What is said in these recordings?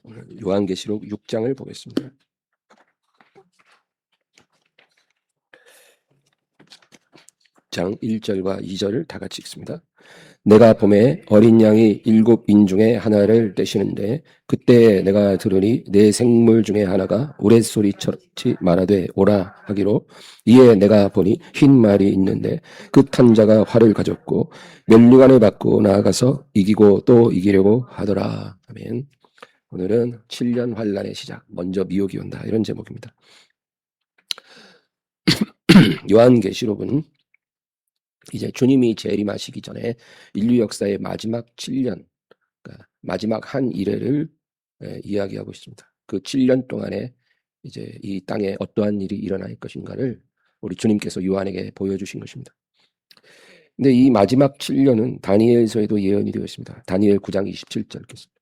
오늘 요한계시록 6장을 보겠습니다. 장 1절과 2절을 다 같이 읽습니다. 내가 봄에 어린 양이 7인 중에 하나를 떼시는데 그때 내가 들으니 내 생물 중에 하나가 우레소리처럼 말하되 오라 하기로, 이에 내가 보니 흰 말이 있는데 그 탄 자가 활을 가졌고 면류관을 받고 나아가서 이기고 또 이기려고 하더라. 아멘. 오늘은 7년 환란의 시작, 먼저 미혹이 온다, 이런 제목입니다. 요한계시록은 이제 주님이 재림하시기 전에 인류 역사의 마지막 7년, 그러니까 마지막 한 이래를 이야기하고 있습니다. 그 7년 동안에 이제 이 땅에 어떠한 일이 일어날 것인가를 우리 주님께서 요한에게 보여주신 것입니다. 근데 이 마지막 7년은 다니엘서에도 예언이 되어 있습니다. 다니엘 9장 27절 읽겠습니다.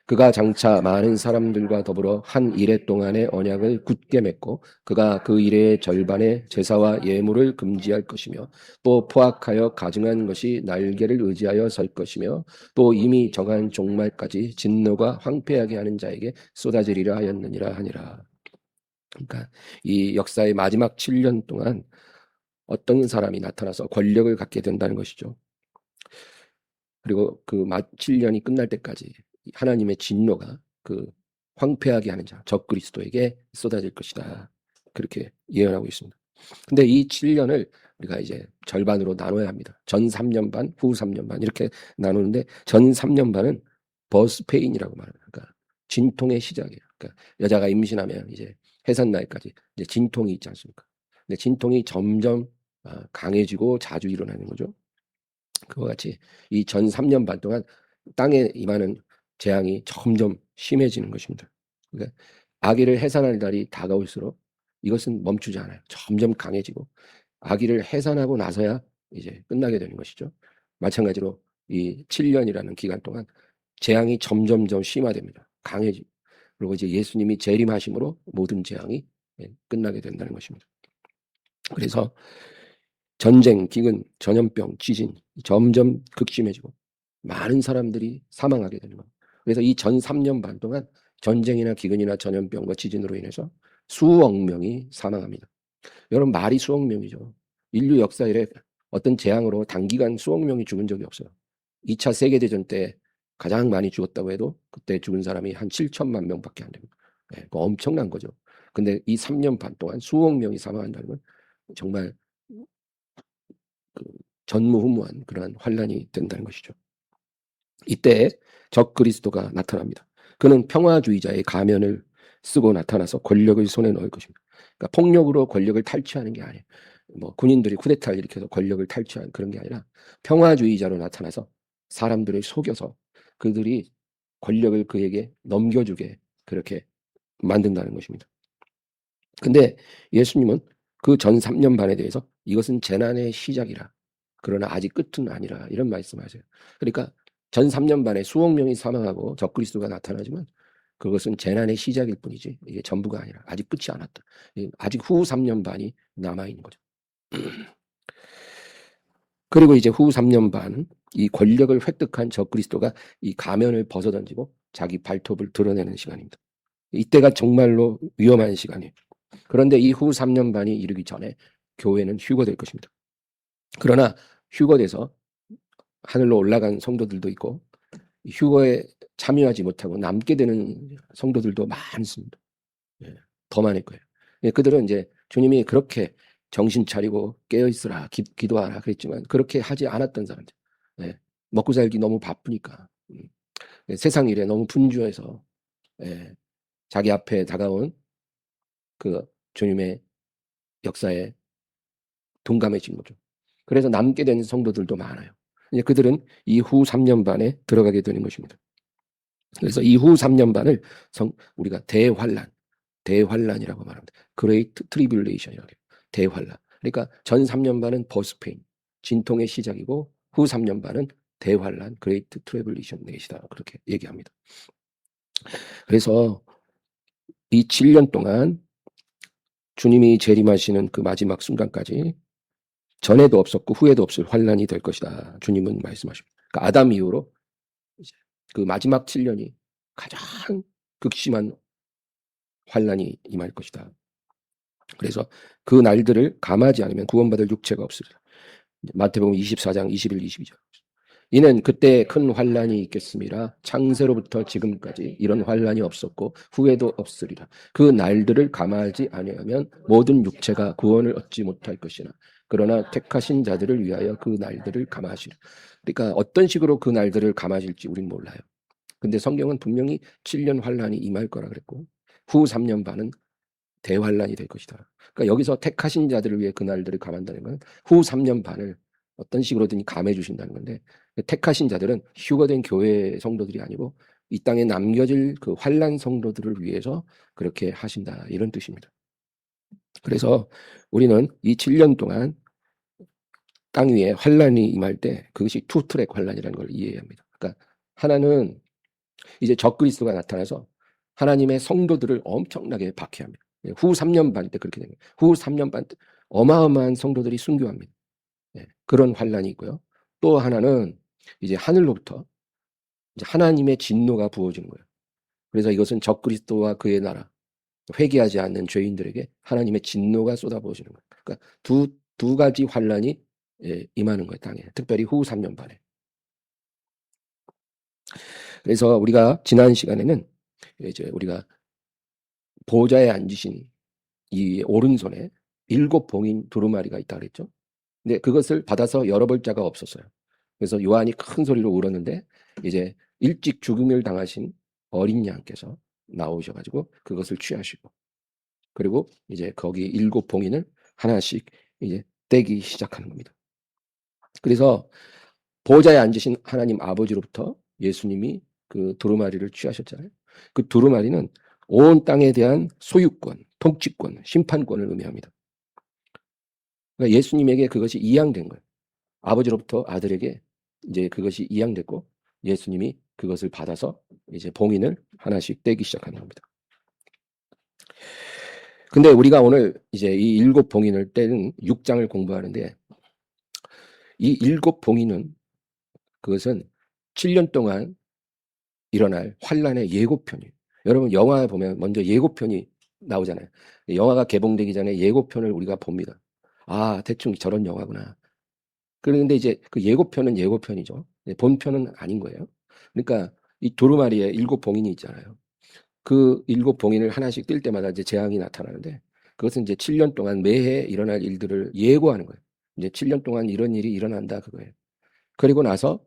그가 장차 많은 사람들과 더불어 한 이래 동안의 언약을 굳게 맺고 그가 그 이래의 절반의 제사와 예물을 금지할 것이며 또 포악하여 가증한 것이 날개를 의지하여 설 것이며 또 이미 정한 종말까지 진노가 황폐하게 하는 자에게 쏟아지리라 하였느니라 하니라. 그러니까 이 역사의 마지막 7년 동안 어떤 사람이 나타나서 권력을 갖게 된다는 것이죠. 그리고 그 7년이 끝날 때까지 하나님의 진노가 그 황폐하게 하는 자, 적그리스도에게 쏟아질 것이다, 그렇게 예언하고 있습니다. 근데 이 7년을 우리가 이제 절반으로 나눠야 합니다. 전 3년 반, 후 3년 반, 이렇게 나누는데 전 3년 반은 버스페인이라고 말합니다. 그러니까 진통의 시작이에요. 그러니까 여자가 임신하면 이제 해산 날까지 이제 진통이 있지 않습니까? 근데 진통이 점점 강해지고 자주 일어나는 거죠. 그와 같이 이 전 3년 반 동안 땅에 임하는 재앙이 점점 심해지는 것입니다. 그러니까 아기를 해산할 날이 다가올수록 이것은 멈추지 않아요. 점점 강해지고 아기를 해산하고 나서야 이제 끝나게 되는 것이죠. 마찬가지로 이 7년이라는 기간 동안 재앙이 점점점 심화됩니다. 강해지고, 그리고 이제 예수님이 재림하심으로 모든 재앙이 끝나게 된다는 것입니다. 그래서 전쟁, 기근, 전염병, 지진 점점 극심해지고 많은 사람들이 사망하게 되는 겁니다. 그래서 이 전 3년 반 동안 전쟁이나 기근이나 전염병과 지진으로 인해서 수억 명이 사망합니다. 여러분, 말이 수억 명이죠. 인류 역사 이래 어떤 재앙으로 단기간 수억 명이 죽은 적이 없어요. 2차 세계대전 때 가장 많이 죽었다고 해도 그때 죽은 사람이 한 7천만 명밖에 안 됩니다. 네, 엄청난 거죠. 근데 이 3년 반 동안 수억 명이 사망한다는 건 정말 전무후무한 그러한 환란이 된다는 것이죠. 이때 적 그리스도가 나타납니다. 그는 평화주의자의 가면을 쓰고 나타나서 권력을 손에 넣을 것입니다. 그러니까 폭력으로 권력을 탈취하는 게 아니에요. 뭐 군인들이 쿠데타를 일으켜서 권력을 탈취하는 그런 게 아니라 평화주의자로 나타나서 사람들을 속여서 그들이 권력을 그에게 넘겨주게 그렇게 만든다는 것입니다. 근데 예수님은 그 전 3년 반에 대해서 이것은 재난의 시작이라, 그러나 아직 끝은 아니라, 이런 말씀하세요. 그러니까 전 3년 반에 수억 명이 사망하고 적그리스도가 나타나지만 그것은 재난의 시작일 뿐이지 이게 전부가 아니라 아직 끝이 않았다. 아직 후 3년 반이 남아있는 거죠. 그리고 이제 후 3년 반, 이 권력을 획득한 적그리스도가 이 가면을 벗어던지고 자기 발톱을 드러내는 시간입니다. 이때가 정말로 위험한 시간이에요. 그런데 이 후 3년 반이 이르기 전에 교회는 휴거될 것입니다. 그러나 휴거돼서 하늘로 올라간 성도들도 있고 휴거에 참여하지 못하고 남게 되는 성도들도 많습니다. 더 많을 거예요. 그들은 이제 주님이 그렇게 정신 차리고 깨어있으라, 기도하라 그랬지만 그렇게 하지 않았던 사람들. 먹고 살기 너무 바쁘니까, 세상 일에 너무 분주해서 자기 앞에 다가온 그 주님의 역사에 둔감해진 거죠. 그래서 남게 된 성도들도 많아요. 이제 그들은 이후 3년 반에 들어가게 되는 것입니다. 그래서 이후 3년 반을 우리가 대환란이라고 말합니다. Great Tribulation이라고 해요. 대환란. 그러니까 전 3년 반은 버스페인, 진통의 시작이고 후 3년 반은 대환란, Great Tribulation이다, 그렇게 얘기합니다. 그래서 이 7년 동안 주님이 재림하시는 그 마지막 순간까지 전에도 없었고 후에도 없을 환란이 될 것이다, 주님은 말씀하십니다. 그러니까 아담 이후로 이제 그 마지막 7년이 가장 극심한 환란이 임할 것이다. 그래서 그 날들을 감하지 않으면 구원받을 육체가 없으리라. 마태복음 24장 21, 22절. 이는 그때 큰 환란이 있겠음이라 창세로부터 지금까지 이런 환란이 없었고 후에도 없으리라. 그 날들을 감하지 아니하면 모든 육체가 구원을 얻지 못할 것이나 그러나 택하신 자들을 위하여 그 날들을 감하시리라. 그러니까 어떤 식으로 그 날들을 감하실지 우린 몰라요. 근데 성경은 분명히 7년 환란이 임할 거라 그랬고 후 3년 반은 대환란이 될 것이다. 그러니까 여기서 택하신 자들을 위해 그 날들을 감한다는 건 후 3년 반을 어떤 식으로든 감해 주신다는 건데 택하신 자들은 휴거된 교회 성도들이 아니고 이 땅에 남겨질 그 환란 성도들을 위해서 그렇게 하신다 이런 뜻입니다. 그래서 우리는 이 7년 동안 땅 위에 환란이 임할 때 그것이 투트랙 환란이라는 걸 이해해야 합니다. 그러니까 하나는 이제 적그리스도가 나타나서 하나님의 성도들을 엄청나게 박해합니다. 후 3년 반 때 그렇게 됩니다. 후 3년 반 때 어마어마한 성도들이 순교합니다. 그런 환란이 있고요. 또 하나는 이제 하늘로부터 이제 하나님의 진노가 부어지는 거예요. 그래서 이것은 적그리스도와 그의 나라, 회개하지 않는 죄인들에게 하나님의 진노가 쏟아부어지는 거예요. 그러니까 두 가지 환란이 임하는 거예요, 땅에. 특별히 후 3년 반에. 그래서 우리가 지난 시간에는 이제 우리가 보좌에 앉으신 이 오른손에 7 봉인 두루마리가 있다 그랬죠. 근데 그것을 받아서 열어볼 자가 없었어요. 그래서 요한이 큰 소리로 울었는데 이제 일찍 죽음을 당하신 어린 양께서 나오셔가지고 그것을 취하시고 그리고 이제 거기 7 봉인을 하나씩 이제 떼기 시작하는 겁니다. 그래서 보좌에 앉으신 하나님 아버지로부터 예수님이 그 두루마리를 취하셨잖아요. 그 두루마리는 온 땅에 대한 소유권, 통치권, 심판권을 의미합니다. 그러니까 예수님에게 그것이 이양된 거예요. 아버지로부터 아들에게 이제 그것이 이양됐고 예수님이 그것을 받아서 이제 봉인을 하나씩 떼기 시작하는 겁니다. 근데 우리가 오늘 이제 이 7 봉인을 떼는 6장을 공부하는데 이 7 봉인은 그것은 7년 동안 일어날 환란의 예고편이에요. 여러분 영화에 보면 먼저 예고편이 나오잖아요. 영화가 개봉되기 전에 예고편을 우리가 봅니다. 아, 대충 저런 영화구나. 그런데 이제 그 예고편은 예고편이죠. 본편은 아닌 거예요. 그러니까 이 두루마리에 7 봉인이 있잖아요. 그 7 봉인을 하나씩 뜰 때마다 이제 재앙이 나타나는데 그것은 이제 7년 동안 매해 일어날 일들을 예고하는 거예요. 이제 7년 동안 이런 일이 일어난다 그거예요. 그리고 나서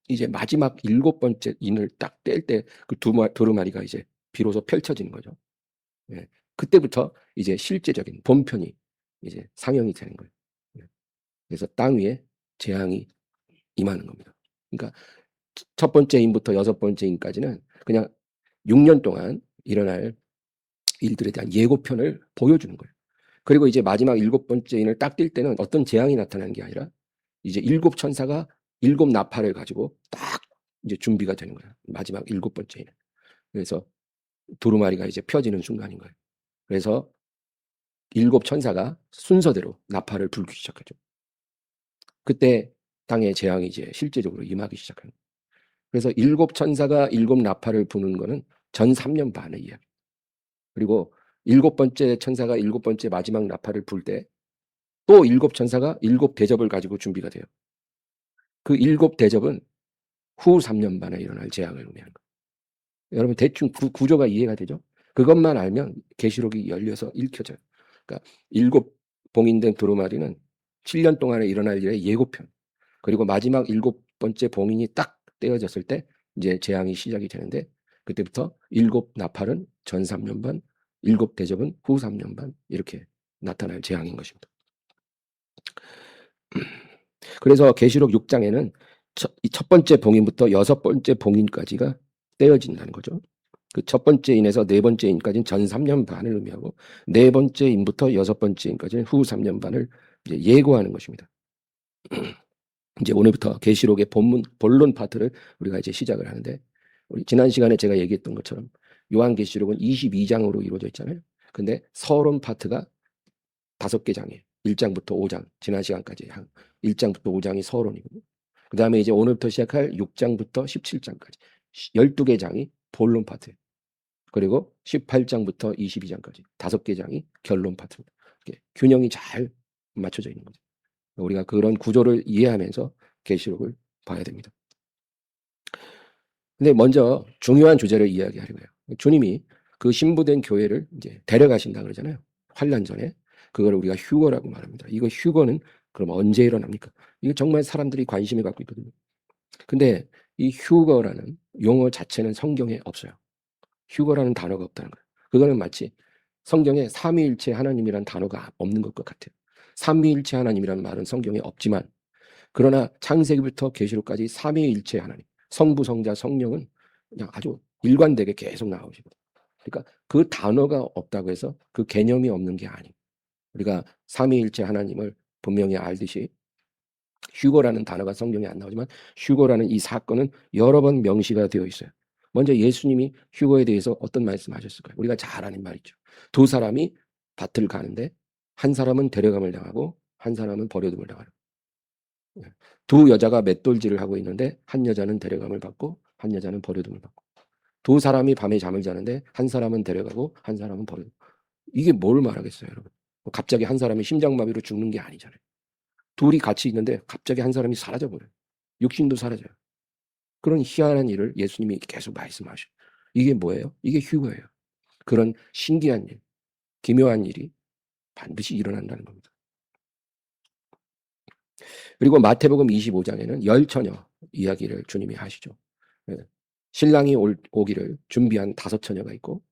이제 마지막 7번째 인을 딱 뗄 때 그 두루마리가 이제 비로소 펼쳐지는 거죠. 예. 그때부터 이제 실제적인 본편이 이제 상영이 되는 거예요. 예. 그래서 땅 위에 재앙이 임하는 겁니다. 그러니까 첫 번째 인부터 6번째 인까지는 그냥 6년 동안 일어날 일들에 대한 예고편을 보여주는 거예요. 그리고 이제 마지막 7번째 인을 딱 뛸 때는 어떤 재앙이 나타나는 게 아니라 이제 7 천사가 7 나팔을 가지고 딱 이제 준비가 되는 거예요. 마지막 7번째 인은. 그래서 두루마리가 이제 펴지는 순간인 거예요. 그래서 7 천사가 순서대로 나팔을 불기 시작하죠. 그때 땅의 재앙이 이제 실제적으로 임하기 시작하는 거예요. 그래서 7 천사가 7 나팔을 부는 거는 전 3년 반의 이야기. 그리고 7번째 천사가 7번째 마지막 나팔을 불 때 또 7 천사가 7 대접을 가지고 준비가 돼요. 그 7 대접은 후 3년 반에 일어날 재앙을 의미하는 거예요. 여러분 대충 구조가 이해가 되죠? 그것만 알면 계시록이 열려서 읽혀져요. 그러니까 7 봉인된 두루마리는 7년 동안에 일어날 일의 예고편. 그리고 마지막 7번째 봉인이 딱 떼어졌을 때 이제 재앙이 시작이 되는데 그때부터 7 나팔은 전 3년 반, 7 대접은 후 3년 반 이렇게 나타날 재앙인 것입니다. 그래서 계시록 6장에는 첫 번째 봉인부터 6번째 봉인까지가 떼어진다는 거죠. 그 첫 번째 인에서 4번째 인까지는 전 3년 반을 의미하고 4번째 인부터 6번째 인까지는 후 3년 반을 이제 예고하는 것입니다. 이제 오늘부터 계시록의 본론 파트를 우리가 이제 시작을 하는데 우리 지난 시간에 제가 얘기했던 것처럼 요한계시록은 22장으로 이루어져 있잖아요. 근데 서론 파트가 5개 장이에요. 1장부터 5장, 지난 시간까지 1장부터 5장이 서론이고 그 다음에 이제 오늘부터 시작할 6장부터 17장까지 12개 장이 본론 파트예요. 그리고 18장부터 22장까지 5개 장이 결론 파트입니다. 균형이 잘 맞춰져 있는 거죠. 우리가 그런 구조를 이해하면서 계시록을 봐야 됩니다. 근데 먼저 중요한 주제를 이야기하려고 해요. 주님이 그 신부된 교회를 이제 데려가신다 그러잖아요. 환란 전에. 그걸 우리가 휴거라고 말합니다. 이거 휴거는 그럼 언제 일어납니까? 이거 정말 사람들이 관심을 갖고 있거든요. 근데 이 휴거라는 용어 자체는 성경에 없어요. 휴거라는 단어가 없다는 거예요. 그거는 마치 성경에 삼위일체 하나님이라는 단어가 없는 것과 같아요. 삼위일체 하나님이라는 말은 성경에 없지만, 그러나 창세기부터 계시록까지 삼위일체 하나님, 성부, 성자, 성령은 그냥 아주 일관되게 계속 나오시거든요. 그러니까 그 단어가 없다고 해서 그 개념이 없는 게 아니에요. 우리가 삼위일체 하나님을 분명히 알듯이 휴거라는 단어가 성경에 안 나오지만 휴거라는 이 사건은 여러 번 명시가 되어 있어요. 먼저 예수님이 휴거에 대해서 어떤 말씀하셨을까요? 우리가 잘 아는 말이죠. 두 사람이 밭을 가는데 한 사람은 데려감을 당하고 한 사람은 버려둠을 당하는. 두 여자가 맷돌질을 하고 있는데 한 여자는 데려감을 받고 한 여자는 버려둠을 받고, 두 사람이 밤에 잠을 자는데 한 사람은 데려가고 한 사람은 버려둠. 이게 뭘 말하겠어요, 여러분? 갑자기 한 사람이 심장마비로 죽는 게 아니잖아요. 둘이 같이 있는데 갑자기 한 사람이 사라져버려요. 육신도 사라져요. 그런 희한한 일을 예수님이 계속 말씀하셔요. 이게 뭐예요? 이게 휴거예요. 그런 신기한 일, 기묘한 일이 반드시 일어난다는 겁니다. 그리고 마태복음 25장에는 열처녀 이야기를 주님이 하시죠. 신랑이 오기를 준비한 5처녀가 있고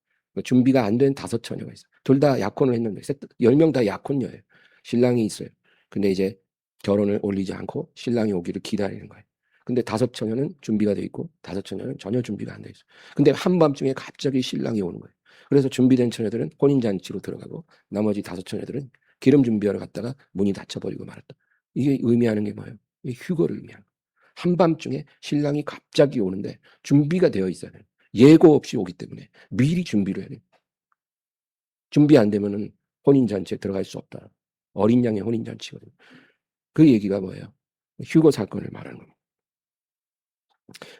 준비가 안 된 5처녀가 있어요. 둘 다 약혼을 했는데 10명 다 약혼녀예요. 신랑이 있어요. 근데 이제 결혼을 올리지 않고 신랑이 오기를 기다리는 거예요. 근데 5처녀는 준비가 돼 있고 5처녀는 전혀 준비가 안 돼 있어요. 근데 한밤중에 갑자기 신랑이 오는 거예요. 그래서 준비된 처녀들은 혼인잔치로 들어가고 나머지 5처녀들은 기름 준비하러 갔다가 문이 닫혀버리고 말았다. 이게 의미하는 게 뭐예요? 이게 휴거를 의미하는 거예요. 한밤중에 신랑이 갑자기 오는데 준비가 되어 있어야 돼요. 예고 없이 오기 때문에 미리 준비를 해야 돼요. 준비 안 되면은 혼인잔치에 들어갈 수 없다. 어린 양의 혼인잔치거든요. 그 얘기가 뭐예요? 휴거 사건을 말하는 겁니다.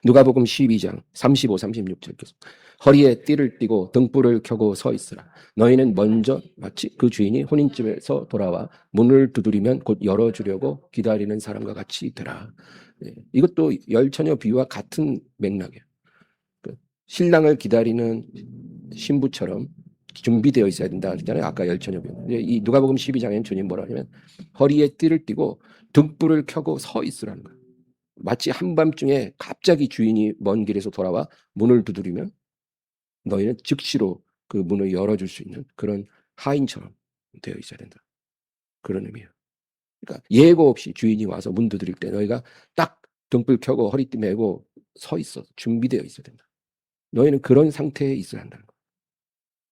누가복음 12장 35, 36절 계속. 허리에 띠를 띠고 등불을 켜고 서 있으라. 너희는 먼저 마치 그 주인이 혼인집에서 돌아와 문을 두드리면 곧 열어주려고 기다리는 사람과 같이 되라. 네. 이것도 열처녀 비유와 같은 맥락이에요. 신랑을 기다리는 신부처럼 준비되어 있어야 된다 그랬잖아요. 아까 열처녀 비유. 이 누가복음 12장에는 주님 뭐라 하냐면 허리에 띠를 띠고 등불을 켜고 서 있으라는 거예요. 마치 한밤중에 갑자기 주인이 먼 길에서 돌아와 문을 두드리면 너희는 즉시로 그 문을 열어줄 수 있는 그런 하인처럼 되어 있어야 된다. 그런 의미예요. 그러니까 예고 없이 주인이 와서 문 두드릴 때 너희가 딱 등불 켜고 허리띠 메고 서 있어 준비되어 있어야 된다. 너희는 그런 상태에 있어야 한다는 거예요.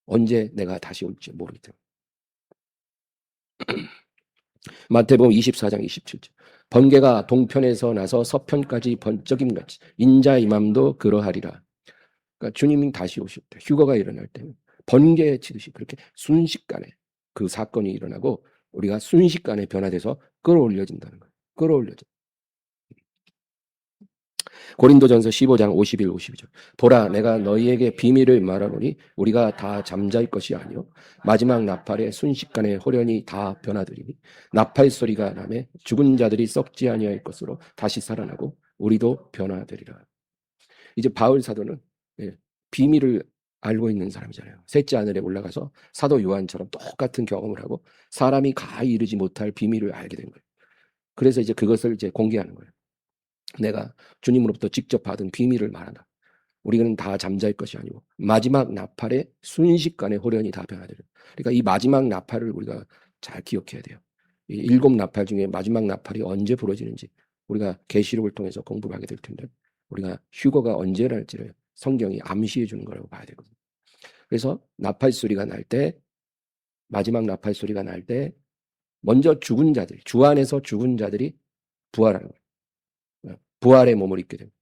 언제 내가 다시 올지 모르기 때문에. 마태복음 24장 27절. 번개가 동편에서 나서 서편까지 번쩍임같이 인자 이맘도 그러하리라. 그러니까 주님이 다시 오실 때, 휴거가 일어날 때는 번개 치듯이 그렇게 순식간에 그 사건이 일어나고 우리가 순식간에 변화돼서 끌어올려진다는 거예요. 끌어올려져. 고린도전서 15장 51, 52절. 보라, 내가 너희에게 비밀을 말하노니 우리가 다 잠잘 것이 아니요 마지막 나팔에 순식간에 호련히 다 변화되리니 나팔 소리가 나매 죽은 자들이 썩지 아니할 것으로 다시 살아나고 우리도 변화되리라. 이제 바울 사도는 비밀을 알고 있는 사람이잖아요. 셋째 하늘에 올라가서 사도 요한처럼 똑같은 경험을 하고 사람이 가히 이르지 못할 비밀을 알게 된 거예요. 그래서 이제 그것을 이제 공개하는 거예요. 내가 주님으로부터 직접 받은 비밀을 말한다. 우리는 다 잠잘 것이 아니고 마지막 나팔에 순식간에 호련히 다 변화되는. 그러니까 이 마지막 나팔을 우리가 잘 기억해야 돼요. 이 7 나팔 중에 마지막 나팔이 언제 부러지는지 우리가 계시록을 통해서 공부를 하게 될 텐데 우리가 휴거가 언제 날지를 성경이 암시해 주는 거라고 봐야 되거든요. 그래서 나팔 소리가 날 때, 마지막 나팔 소리가 날 때 먼저 죽은 자들, 주 안에서 죽은 자들이 부활하는 거예요. 부활의 몸을 입게 됩니다.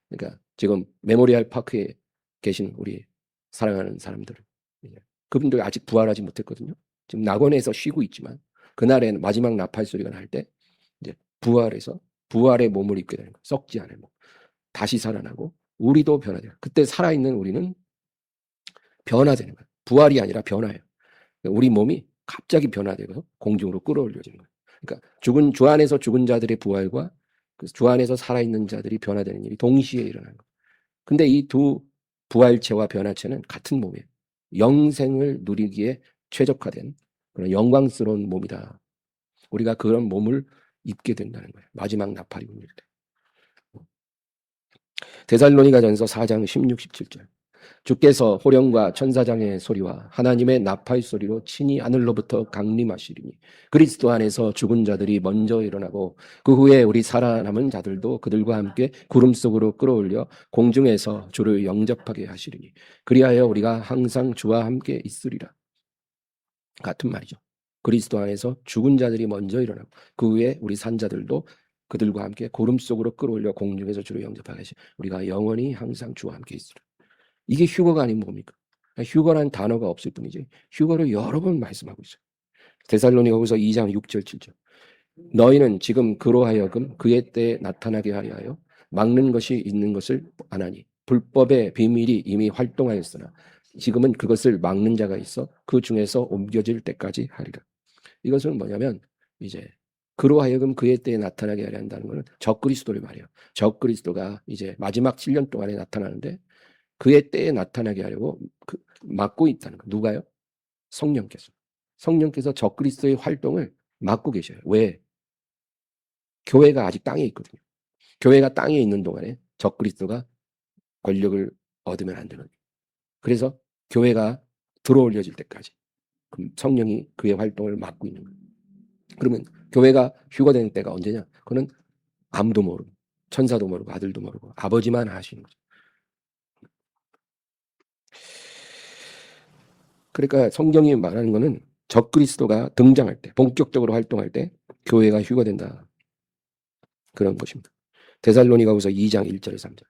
그러니까 지금 메모리얼 파크에 계신 우리 사랑하는 사람들, 그분들 아직 부활하지 못했거든요. 지금 낙원에서 쉬고 있지만 그날에는 마지막 나팔 소리가 날 때 이제 부활해서 부활의 몸을 입게 되는 거예요. 썩지 않은 몸. 다시 살아나고 우리도 변화돼요. 그때 살아있는 우리는 변화되는 거예요. 부활이 아니라 변화예요. 우리 몸이 갑자기 변화되고 공중으로 끌어올려지는 거예요. 그러니까 주 안에서 죽은 자들의 부활과 주 안에서 살아있는 자들이 변화되는 일이 동시에 일어나는 거예요. 근데 이 두 부활체와 변화체는 같은 몸이에요. 영생을 누리기에 최적화된 그런 영광스러운 몸이다. 우리가 그런 몸을 입게 된다는 거예요. 마지막 나팔이 울릴 때. 데살로니가전서 4장 16, 17절. 주께서 호령과 천사장의 소리와 하나님의 나팔 소리로 친히 하늘로부터 강림하시리니 그리스도 안에서 죽은 자들이 먼저 일어나고 그 후에 우리 살아남은 자들도 그들과 함께 구름 속으로 끌어올려 공중에서 주를 영접하게 하시리니 그리하여 우리가 항상 주와 함께 있으리라. 같은 말이죠. 그리스도 안에서 죽은 자들이 먼저 일어나고 그 후에 우리 산 자들도 그들과 함께 구름 속으로 끌어올려 공중에서 주를 영접하게 하시 우리가 영원히 항상 주와 함께 있으리라. 이게 휴거가 아닌 뭡니까? 휴거란 단어가 없을 뿐이지 휴거를 여러 번 말씀하고 있어요. 데살로니가후서 2장 6절 7절. 너희는 지금 그로 하여금 그의 때에 나타나게 하려 막는 것이 있는 것을 안 하니 불법의 비밀이 이미 활동하였으나 지금은 그것을 막는 자가 있어 그 중에서 옮겨질 때까지 하리라. 이것은 뭐냐면 이제 그로 하여금 그의 때에 나타나게 하려 한다는 것은 적그리스도를 말해요. 적그리스도가 이제 마지막 7년 동안에 나타나는데 그의 때에 나타나게 하려고 막고 있다는 거. 누가요? 성령께서. 성령께서 적그리스도의 활동을 막고 계셔요. 왜? 교회가 아직 땅에 있거든요. 교회가 땅에 있는 동안에 적그리스도가 권력을 얻으면 안 되는. 그래서 교회가 들어올려질 때까지 성령이 그의 활동을 막고 있는 거예요. 그러면 교회가 휴거되는 때가 언제냐? 그거는 아무도 모르고 천사도 모르고 아들도 모르고 아버지만 아시는 거죠. 그러니까 성경이 말하는 거는 적그리스도가 등장할 때, 본격적으로 활동할 때 교회가 휴거된다. 그런 것입니다. 데살로니가후서 2장 1절에 3절.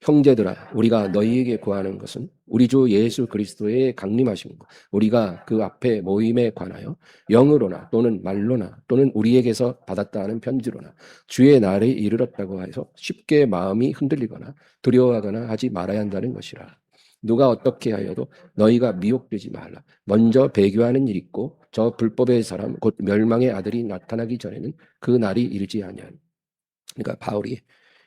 형제들아 우리가 너희에게 구하는 것은 우리 주 예수 그리스도의 강림하심과 우리가 그 앞에 모임에 관하여 영으로나 또는 말로나 또는 우리에게서 받았다 하는 편지로나 주의 날에 이르렀다고 해서 쉽게 마음이 흔들리거나 두려워하거나 하지 말아야 한다는 것이라. 누가 어떻게 하여도 너희가 미혹되지 말라. 먼저 배교하는 일이 있고 저 불법의 사람 곧 멸망의 아들이 나타나기 전에는 그 날이 이르지 아니하니. 그러니까 바울이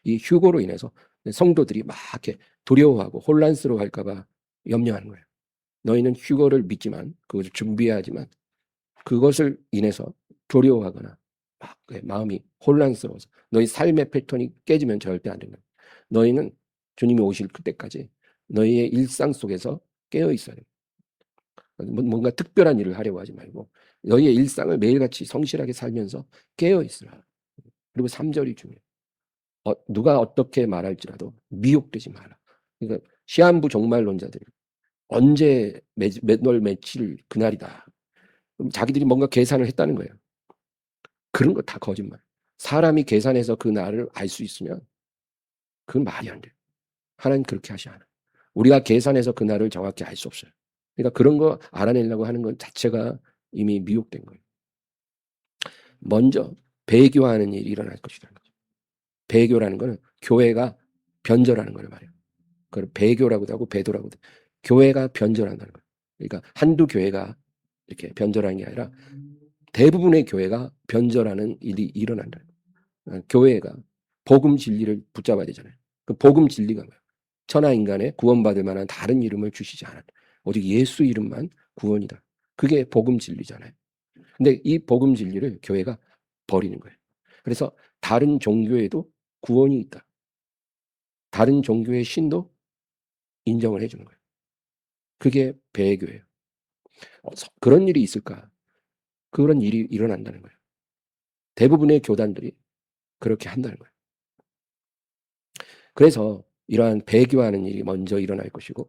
이 휴고로 인해서 성도들이 막 이렇게 두려워하고 혼란스러워할까 봐 염려하는 거예요. 너희는 휴거를 믿지만 그것을 준비하지만 그것을 인해서 두려워하거나 막 마음이 혼란스러워서 너희 삶의 패턴이 깨지면 절대 안 된다. 너희는 주님이 오실 그때까지 너희의 일상 속에서 깨어 있어야 돼. 뭔가 특별한 일을 하려고 하지 말고 너희의 일상을 매일같이 성실하게 살면서 깨어 있으라. 그리고 3절이 중요해요. 누가 어떻게 말할지라도 미혹되지 마라. 그러니까 시한부 종말론자들이 언제 널 며칠 그날이다. 그럼 자기들이 뭔가 계산을 했다는 거예요. 그런 거 다 거짓말. 사람이 계산해서 그 날을 알 수 있으면 그건 말이 안 돼요. 하나님 그렇게 하지 않아요. 우리가 계산해서 그 날을 정확히 알 수 없어요. 그러니까 그런 거 알아내려고 하는 것 자체가 이미 미혹된 거예요. 먼저 배교하는 일이 일어날 것이라는 거죠. 배교라는 거는 교회가 변절하는 걸 말해요. 그걸 배교라고도 하고 배도라고도 해요. 교회가 변절한다는 거예요. 그러니까 한두 교회가 이렇게 변절하는 게 아니라 대부분의 교회가 변절하는 일이 일어난다는 거예요. 교회가 복음 진리를 붙잡아야 되잖아요. 그 복음 진리가 뭐예요? 천하 인간의 구원받을 만한 다른 이름을 주시지 않았다. 오직 예수 이름만 구원이다. 그게 복음 진리잖아요. 근데 이 복음 진리를 교회가 버리는 거예요. 그래서 다른 종교에도 구원이 있다. 다른 종교의 신도 인정을 해주는 거예요. 그게 배교예요. 그런 일이 있을까? 그런 일이 일어난다는 거예요. 대부분의 교단들이 그렇게 한다는 거예요. 그래서 이러한 배교하는 일이 먼저 일어날 것이고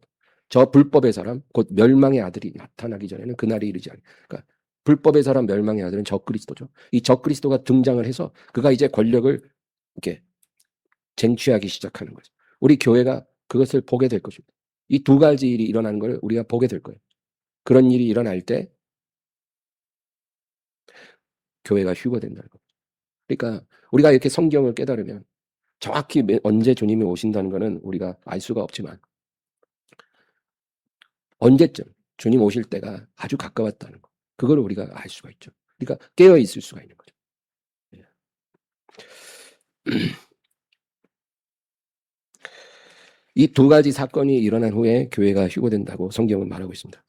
저 불법의 사람 곧 멸망의 아들이 나타나기 전에는 그날이 이르지 않아요. 그러니까 불법의 사람 멸망의 아들은 적그리스도죠. 이 적그리스도가 등장을 해서 그가 이제 권력을 이렇게 쟁취하기 시작하는 거죠. 우리 교회가 그것을 보게 될 것입니다. 이 두 가지 일이 일어나는 걸 우리가 보게 될 거예요. 그런 일이 일어날 때 교회가 휴거된다는 겁니다. 그러니까 우리가 이렇게 성경을 깨달으면 정확히 언제 주님이 오신다는 것은 우리가 알 수가 없지만 언제쯤 주님 오실 때가 아주 가까웠다는 거. 그걸 우리가 알 수가 있죠. 그러니까 깨어 있을 수가 있는 거죠. 이 두 가지 사건이 일어난 후에 교회가 휴거된다고 성경은 말하고 있습니다.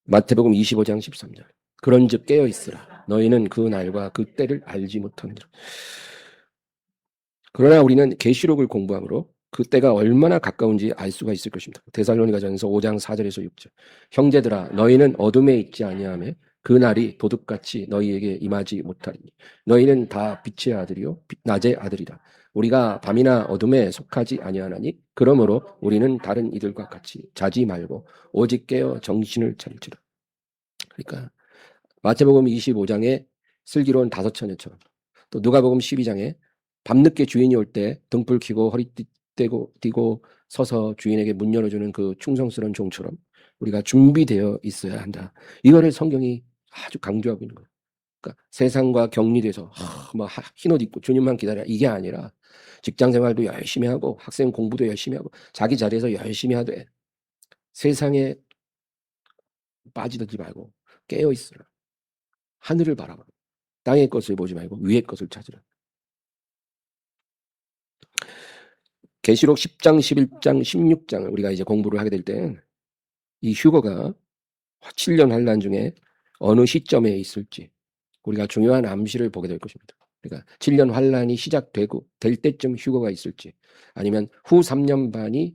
마태복음 25장 13절. 그런즉 깨어 있으라. 너희는 그 날과 그 때를 알지 못하느니라. 그러나 우리는 계시록을 공부함으로 그 때가 얼마나 가까운지 알 수가 있을 것입니다. 데살로니가전서 5장 4절에서 6절. 형제들아 너희는 어둠에 있지 아니하며 그 날이 도둑같이 너희에게 임하지 못하리니 너희는 다 빛의 아들이요 낮의 아들이라. 우리가 밤이나 어둠에 속하지 아니하나니 그러므로 우리는 다른 이들과 같이 자지 말고 오직 깨어 정신을 차릴지라. 그러니까 마태복음 25장에 슬기로운 5처녀처럼 또 누가복음 12장에 밤늦게 주인이 올 때 등불 켜고 허리띠 띠고 서서 주인에게 문 열어주는 그 충성스러운 종처럼 우리가 준비되어 있어야 한다. 이거를 성경이 아주 강조하고 있는 거예요. 그러니까 세상과 격리돼서 뭐 흰옷 입고 주님만 기다려 이게 아니라 직장생활도 열심히 하고 학생 공부도 열심히 하고 자기 자리에서 열심히 하되 세상에 빠지지 말고 깨어 있으라. 하늘을 바라봐. 땅의 것을 보지 말고 위의 것을 찾으라. 계시록 10장, 11장, 16장을 우리가 이제 공부를 하게 될 때 이 휴거가 7년 환란 중에 어느 시점에 있을지 우리가 중요한 암시를 보게 될 것입니다. 그러니까 7년 환란이 시작되고 될 때쯤 휴거가 있을지 아니면 후 3년 반이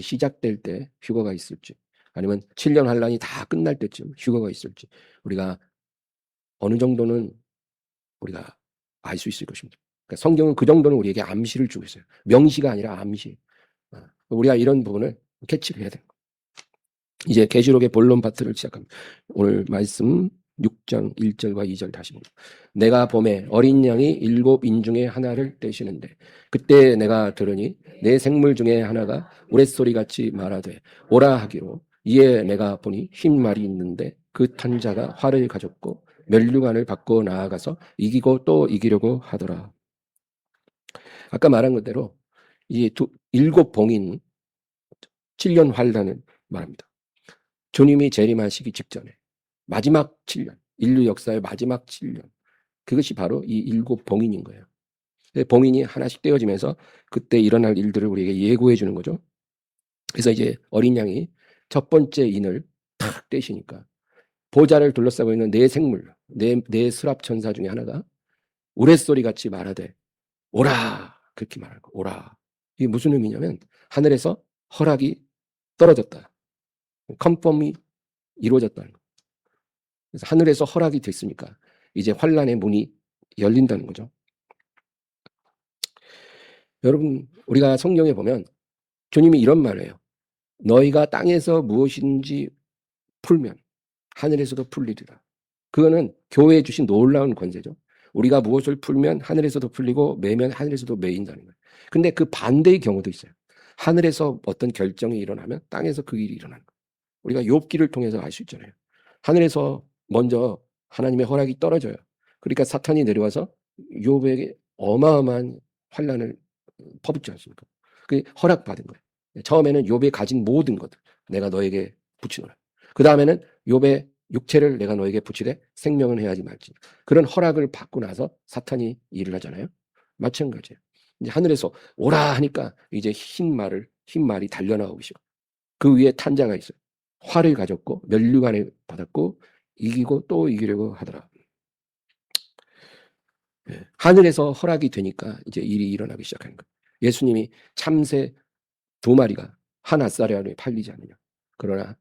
시작될 때 휴거가 있을지 아니면 7년 환란이 다 끝날 때쯤 휴거가 있을지 우리가 어느 정도는 우리가 알 수 있을 것입니다. 그러니까 성경은 그 정도는 우리에게 암시를 주고 있어요. 명시가 아니라 암시. 우리가 이런 부분을 캐치를 해야 돼요. 이제 계시록의 본론 파트를 시작합니다. 오늘 말씀 6장 1절과 2절 다시 봅니다. 내가 봄에 어린 양이 7 인중에 하나를 떼시는데 그때 내가 들으니 내 생물 중에 하나가 우레소리같이 말하되 오라 하기로 이에 내가 보니 흰 말이 있는데 그 탄 자가 활을 가졌고 면류관을 받고 나아가서 이기고 또 이기려고 하더라. 아까 말한 것대로 이 7 봉인 7년 환란을 말합니다. 주님이 재림하시기 직전에 마지막 7년, 인류 역사의 마지막 7년, 그것이 바로 이 7 봉인인 거예요. 봉인이 하나씩 떼어지면서 그때 일어날 일들을 우리에게 예고해 주는 거죠. 그래서 이제 어린 양이 첫 번째 인을 탁 떼시니까 보좌를 둘러싸고 있는 네 생물, 네 스랍 천사 중에 하나가 우레소리 같이 말하되 오라 그렇게 말하고 오라. 이게 무슨 의미냐면 하늘에서 허락이 떨어졌다. 컨펌이 이루어졌다는 거예요. 그래서 하늘에서 허락이 됐으니까 이제 환란의 문이 열린다는 거죠. 여러분 우리가 성경에 보면 주님이 이런 말을 해요. 너희가 땅에서 무엇인지 풀면 하늘에서도 풀리리라. 그거는 교회에 주신 놀라운 권세죠. 우리가 무엇을 풀면 하늘에서도 풀리고 매면 하늘에서도 매인다는 거예요. 근데 그 반대의 경우도 있어요. 하늘에서 어떤 결정이 일어나면 땅에서 그 일이 일어나는 거예요. 우리가 욥기를 통해서 알 수 있잖아요. 하늘에서 먼저 하나님의 허락이 떨어져요. 그러니까 사탄이 내려와서 욥에게 어마어마한 환난을 퍼붓지 않습니까? 그 허락받은 거예요. 처음에는 욥이 가진 모든 것들 내가 너에게 붙이노라. 그 다음에는 욥의 육체를 내가 너에게 붙이되 생명은 해야지 말지. 그런 허락을 받고 나서 사탄이 일을 하잖아요. 마찬가지예요. 이제 하늘에서 오라 하니까 이제 흰 말이 달려나오고 계시고 그 위에 탄자가 있어요. 활을 가졌고 면류관을 받았고 이기고 또 이기려고 하더라. 하늘에서 허락이 되니까 이제 일이 일어나기 시작하는 거예요. 예수님이 참새 2마리가 한 아싸리 안에 팔리지 않느냐. 그러나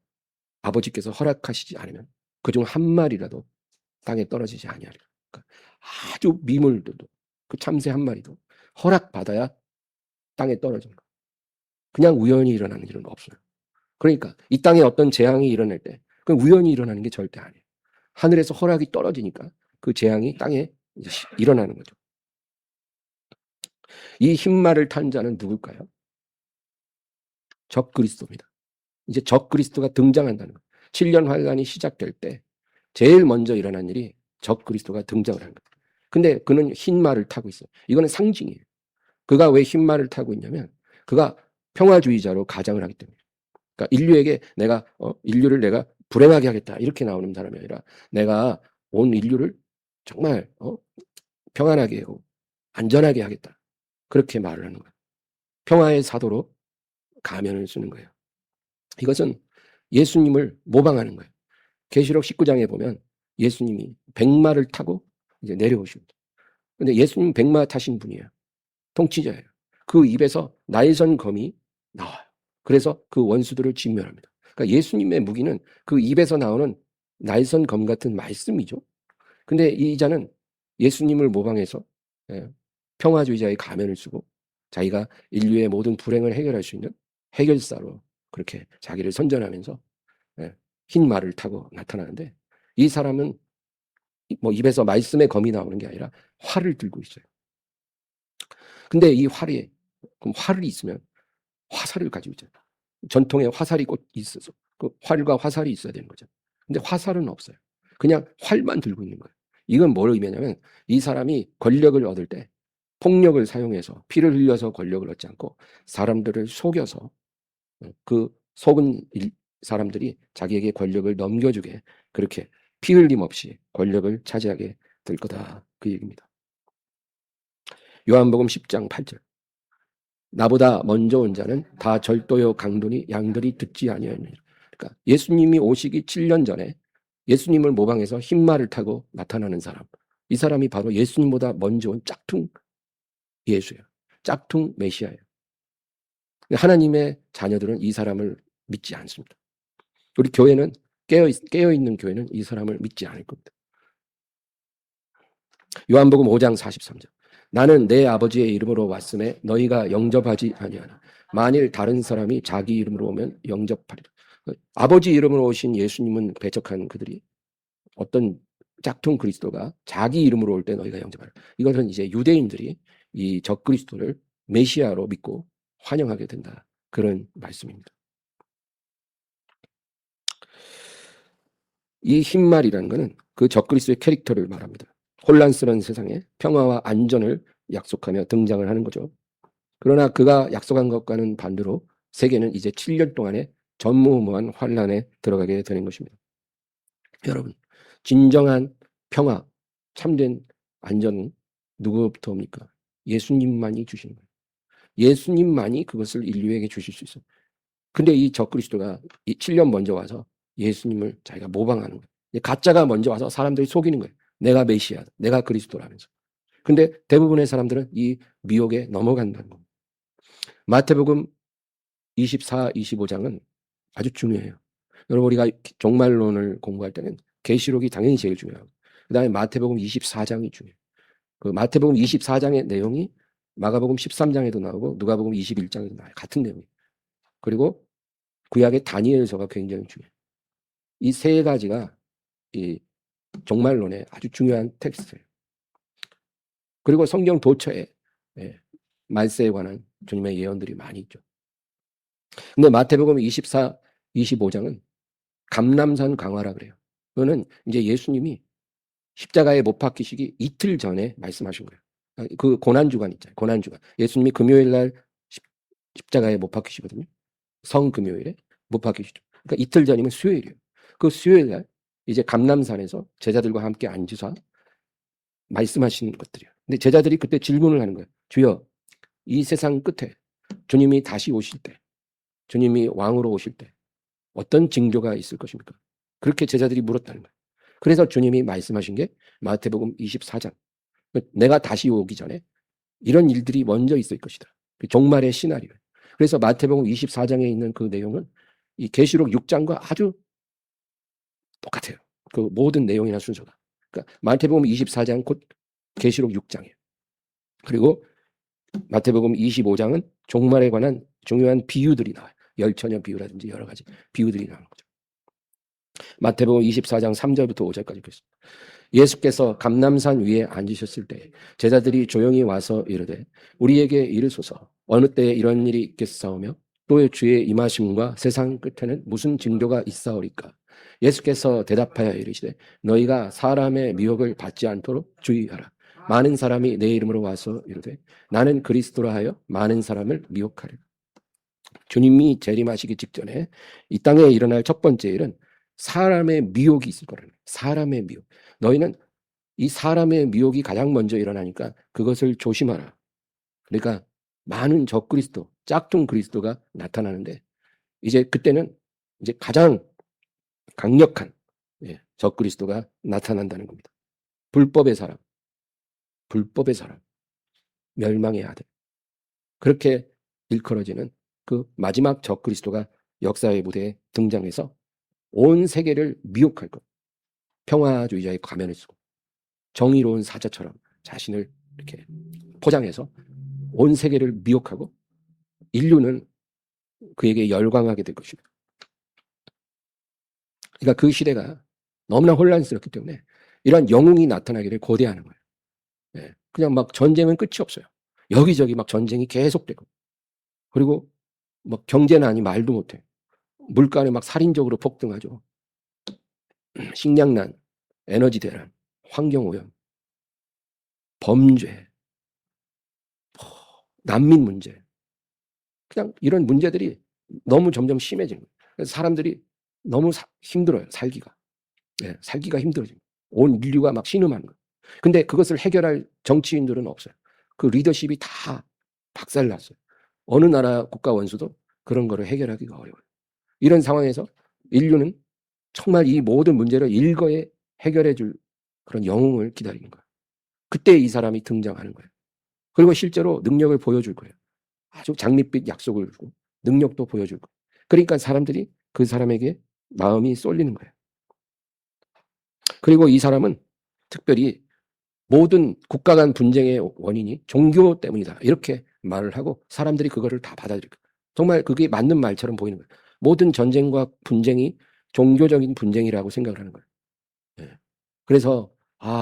아버지께서 허락하시지 않으면 그중 한 마리라도 땅에 떨어지지 아니하리라. 그러니까 아주 미물들도 그 참새 한 마리도 허락받아야 땅에 떨어지는 거예요. 그냥 우연히 일어나는 일은 없어요. 그러니까 이 땅에 어떤 재앙이 일어날 때 그건 우연히 일어나는 게 절대 아니에요. 하늘에서 허락이 떨어지니까 그 재앙이 땅에 일어나는 거죠. 이 흰말을 탄 자는 누굴까요? 적그리스도입니다. 이제 적그리스도가 등장한다는 거예요. 7년 환란이 시작될 때 제일 먼저 일어난 일이 적그리스도가 등장을 하는 거예요. 근데 그는 흰말을 타고 있어요. 이거는 상징이에요. 그가 왜 흰말을 타고 있냐면 그가 평화주의자로 가장을 하기 때문에 그러니까 인류에게 내가 인류를 내가 불행하게 하겠다 이렇게 나오는 사람이 아니라 내가 온 인류를 정말 평안하게 하고 안전하게 하겠다 그렇게 말을 하는 거예요. 평화의 사도로 가면을 쓰는 거예요. 이것은 예수님을 모방하는 거예요. 계시록 19장에 보면 예수님이 백마를 타고 이제 내려오십니다. 근데 예수님 백마 타신 분이에요. 통치자예요. 그 입에서 날선 검이 나와요. 그래서 그 원수들을 진멸합니다. 그러니까 예수님의 무기는 그 입에서 나오는 날선 검 같은 말씀이죠. 근데 이 자는 예수님을 모방해서 평화주의자의 가면을 쓰고 자기가 인류의 모든 불행을 해결할 수 있는 해결사로 그렇게 자기를 선전하면서 흰 말을 타고 나타나는데 이 사람은 뭐 입에서 말씀의 검이 나오는 게 아니라 활을 들고 있어요. 근데 이 활이 그럼 활이 있으면 화살을 가지고 있잖아요. 전통에 화살이 꼭 있어서 그 활과 화살이 있어야 되는 거죠. 근데 화살은 없어요. 그냥 활만 들고 있는 거예요. 이건 뭘 의미하냐면 이 사람이 권력을 얻을 때 폭력을 사용해서 피를 흘려서 권력을 얻지 않고 사람들을 속여서 그 속은 사람들이 자기에게 권력을 넘겨주게 그렇게 피 흘림 없이 권력을 차지하게 될 거다. 그 얘기입니다. 요한복음 10장 8절. 나보다 먼저 온 자는 다 절도요 강도니 양들이 듣지 아니하느니라. 그러니까 예수님이 오시기 7년 전에 예수님을 모방해서 흰말을 타고 나타나는 사람. 이 사람이 바로 예수님보다 먼저 온 짝퉁 예수예요. 짝퉁 메시아예요. 하나님의 자녀들은 이 사람을 믿지 않습니다. 우리 교회는 깨어있는 교회는 이 사람을 믿지 않을 겁니다. 요한복음 5장 43절. 나는 내 아버지의 이름으로 왔음에 너희가 영접하지 아니하나 만일 다른 사람이 자기 이름으로 오면 영접하리라. 아버지 이름으로 오신 예수님은 배척한 그들이 어떤 짝퉁 그리스도가 자기 이름으로 올 때 너희가 영접하리라. 이것은 이제 유대인들이 이 적그리스도를 메시아로 믿고 환영하게 된다. 그런 말씀입니다. 이 흰말이라는 것은 그 적그리스도의 캐릭터를 말합니다. 혼란스러운 세상에 평화와 안전을 약속하며 등장을 하는 거죠. 그러나 그가 약속한 것과는 반대로 세계는 이제 7년 동안의 전무후무한 환란에 들어가게 되는 것입니다. 여러분, 진정한 평화, 참된 안전은 누구부터 옵니까? 예수님만이 주시는 거예요. 예수님만이 그것을 인류에게 주실 수 있어요. 근데 이 적그리스도가 7년 먼저 와서 예수님을 자기가 모방하는 거예요. 가짜가 먼저 와서 사람들이 속이는 거예요. 내가 메시아다. 내가 그리스도라면서. 근데 대부분의 사람들은 이 미혹에 넘어간다는 겁니다. 마태복음 24, 25장은 아주 중요해요. 여러분 우리가 종말론을 공부할 때는 계시록이 당연히 제일 중요하고 그 다음에 마태복음 24장이 중요해요. 그 마태복음 24장의 내용이 마가복음 13장에도 나오고 누가복음 21장에도 나와요. 같은 내용이에요. 그리고 구약의 다니엘서가 굉장히 중요해요. 이 세 가지가 이 종말론의 아주 중요한 텍스트예요. 그리고 성경 도처에 말세에 관한 주님의 예언들이 많이 있죠. 근데 마태복음 24, 25장은 감람산 강화라 그래요. 그거는 이제 예수님이 십자가에 못 박히시기 이틀 전에 말씀하신 거예요. 그 고난주간 있잖아요. 고난주간. 예수님이 금요일 날 십자가에 못 박히시거든요. 성금요일에 못 박히시죠. 그러니까 이틀 전이면 수요일이에요. 그 수요일 날 이제 감람산에서 제자들과 함께 앉으사 말씀하신 것들이에요. 근데 제자들이 그때 질문을 하는 거예요. 주여, 이 세상 끝에 주님이 다시 오실 때, 주님이 왕으로 오실 때 어떤 징조가 있을 것입니까? 그렇게 제자들이 물었다는 거예요. 그래서 주님이 말씀하신 게 마태복음 24장. 내가 다시 오기 전에 이런 일들이 먼저 있을 것이다. 종말의 시나리오. 그래서 마태복음 24장에 있는 그 내용은 이 계시록 6장과 아주 똑같아요. 그 모든 내용이나 순서가. 그러니까 마태복음 24장 곧 계시록 6장이에요. 그리고 마태복음 25장은 종말에 관한 중요한 비유들이 나와요. 열처녀 비유라든지 여러 가지 비유들이 나오는 거죠. 마태복음 24장 3절부터 5절까지 읽겠습니다. 예수께서 감람산 위에 앉으셨을 때 제자들이 조용히 와서 이르되 우리에게 이르소서 어느 때에 이런 일이 있겠사오며 또 주의 임하심과 세상 끝에는 무슨 징조가 있사오리까? 예수께서 대답하여 이르시되 너희가 사람의 미혹을 받지 않도록 주의하라. 많은 사람이 내 이름으로 와서 이르되 나는 그리스도라 하여 많은 사람을 미혹하리라. 주님이 재림하시기 직전에 이 땅에 일어날 첫 번째 일은 사람의 미혹이 있을 거라는 거예요. 사람의 미혹. 너희는 이 사람의 미혹이 가장 먼저 일어나니까 그것을 조심하라. 그러니까 많은 적그리스도, 짝퉁 그리스도가 나타나는데 이제 그때는 이제 가장 강력한 적그리스도가 나타난다는 겁니다. 불법의 사람, 불법의 사람, 멸망의 아들. 그렇게 일컬어지는 그 마지막 적그리스도가 역사의 무대에 등장해서 온 세계를 미혹할 것. 평화주의자의 가면을 쓰고 정의로운 사자처럼 자신을 이렇게 포장해서 온 세계를 미혹하고 인류는 그에게 열광하게 될 것입니다. 그러니까 그 시대가 너무나 혼란스럽기 때문에 이런 영웅이 나타나기를 고대하는 거예요. 네. 그냥 막 전쟁은 끝이 없어요. 여기저기 막 전쟁이 계속되고 그리고 막 경제난이 말도 못해. 물가는 막 살인적으로 폭등하죠. 식량난, 에너지 대란, 환경오염, 범죄, 난민 문제. 그냥 이런 문제들이 너무 점점 심해지는 거예요. 그래서 사람들이 너무 힘들어요. 살기가. 네, 살기가 힘들어지고 온 인류가 막 신음하는 거예요. 근데 그것을 해결할 정치인들은 없어요. 그 리더십이 다 박살났어요. 어느 나라 국가 원수도 그런 거를 해결하기가 어려워요. 이런 상황에서 인류는 정말 이 모든 문제를 일거에 해결해 줄 그런 영웅을 기다리는 거예요. 그때 이 사람이 등장하는 거예요. 그리고 실제로 능력을 보여줄 거예요. 아주 장밋빛 약속을 주고 능력도 보여줄 거예요. 그러니까 사람들이 그 사람에게 마음이 쏠리는 거예요. 그리고 이 사람은 특별히 모든 국가 간 분쟁의 원인이 종교 때문이다. 이렇게 말을 하고 사람들이 그거를 다 받아들일 거예요. 정말 그게 맞는 말처럼 보이는 거예요. 모든 전쟁과 분쟁이 종교적인 분쟁이라고 생각을 하는 거예요. 예. 그래서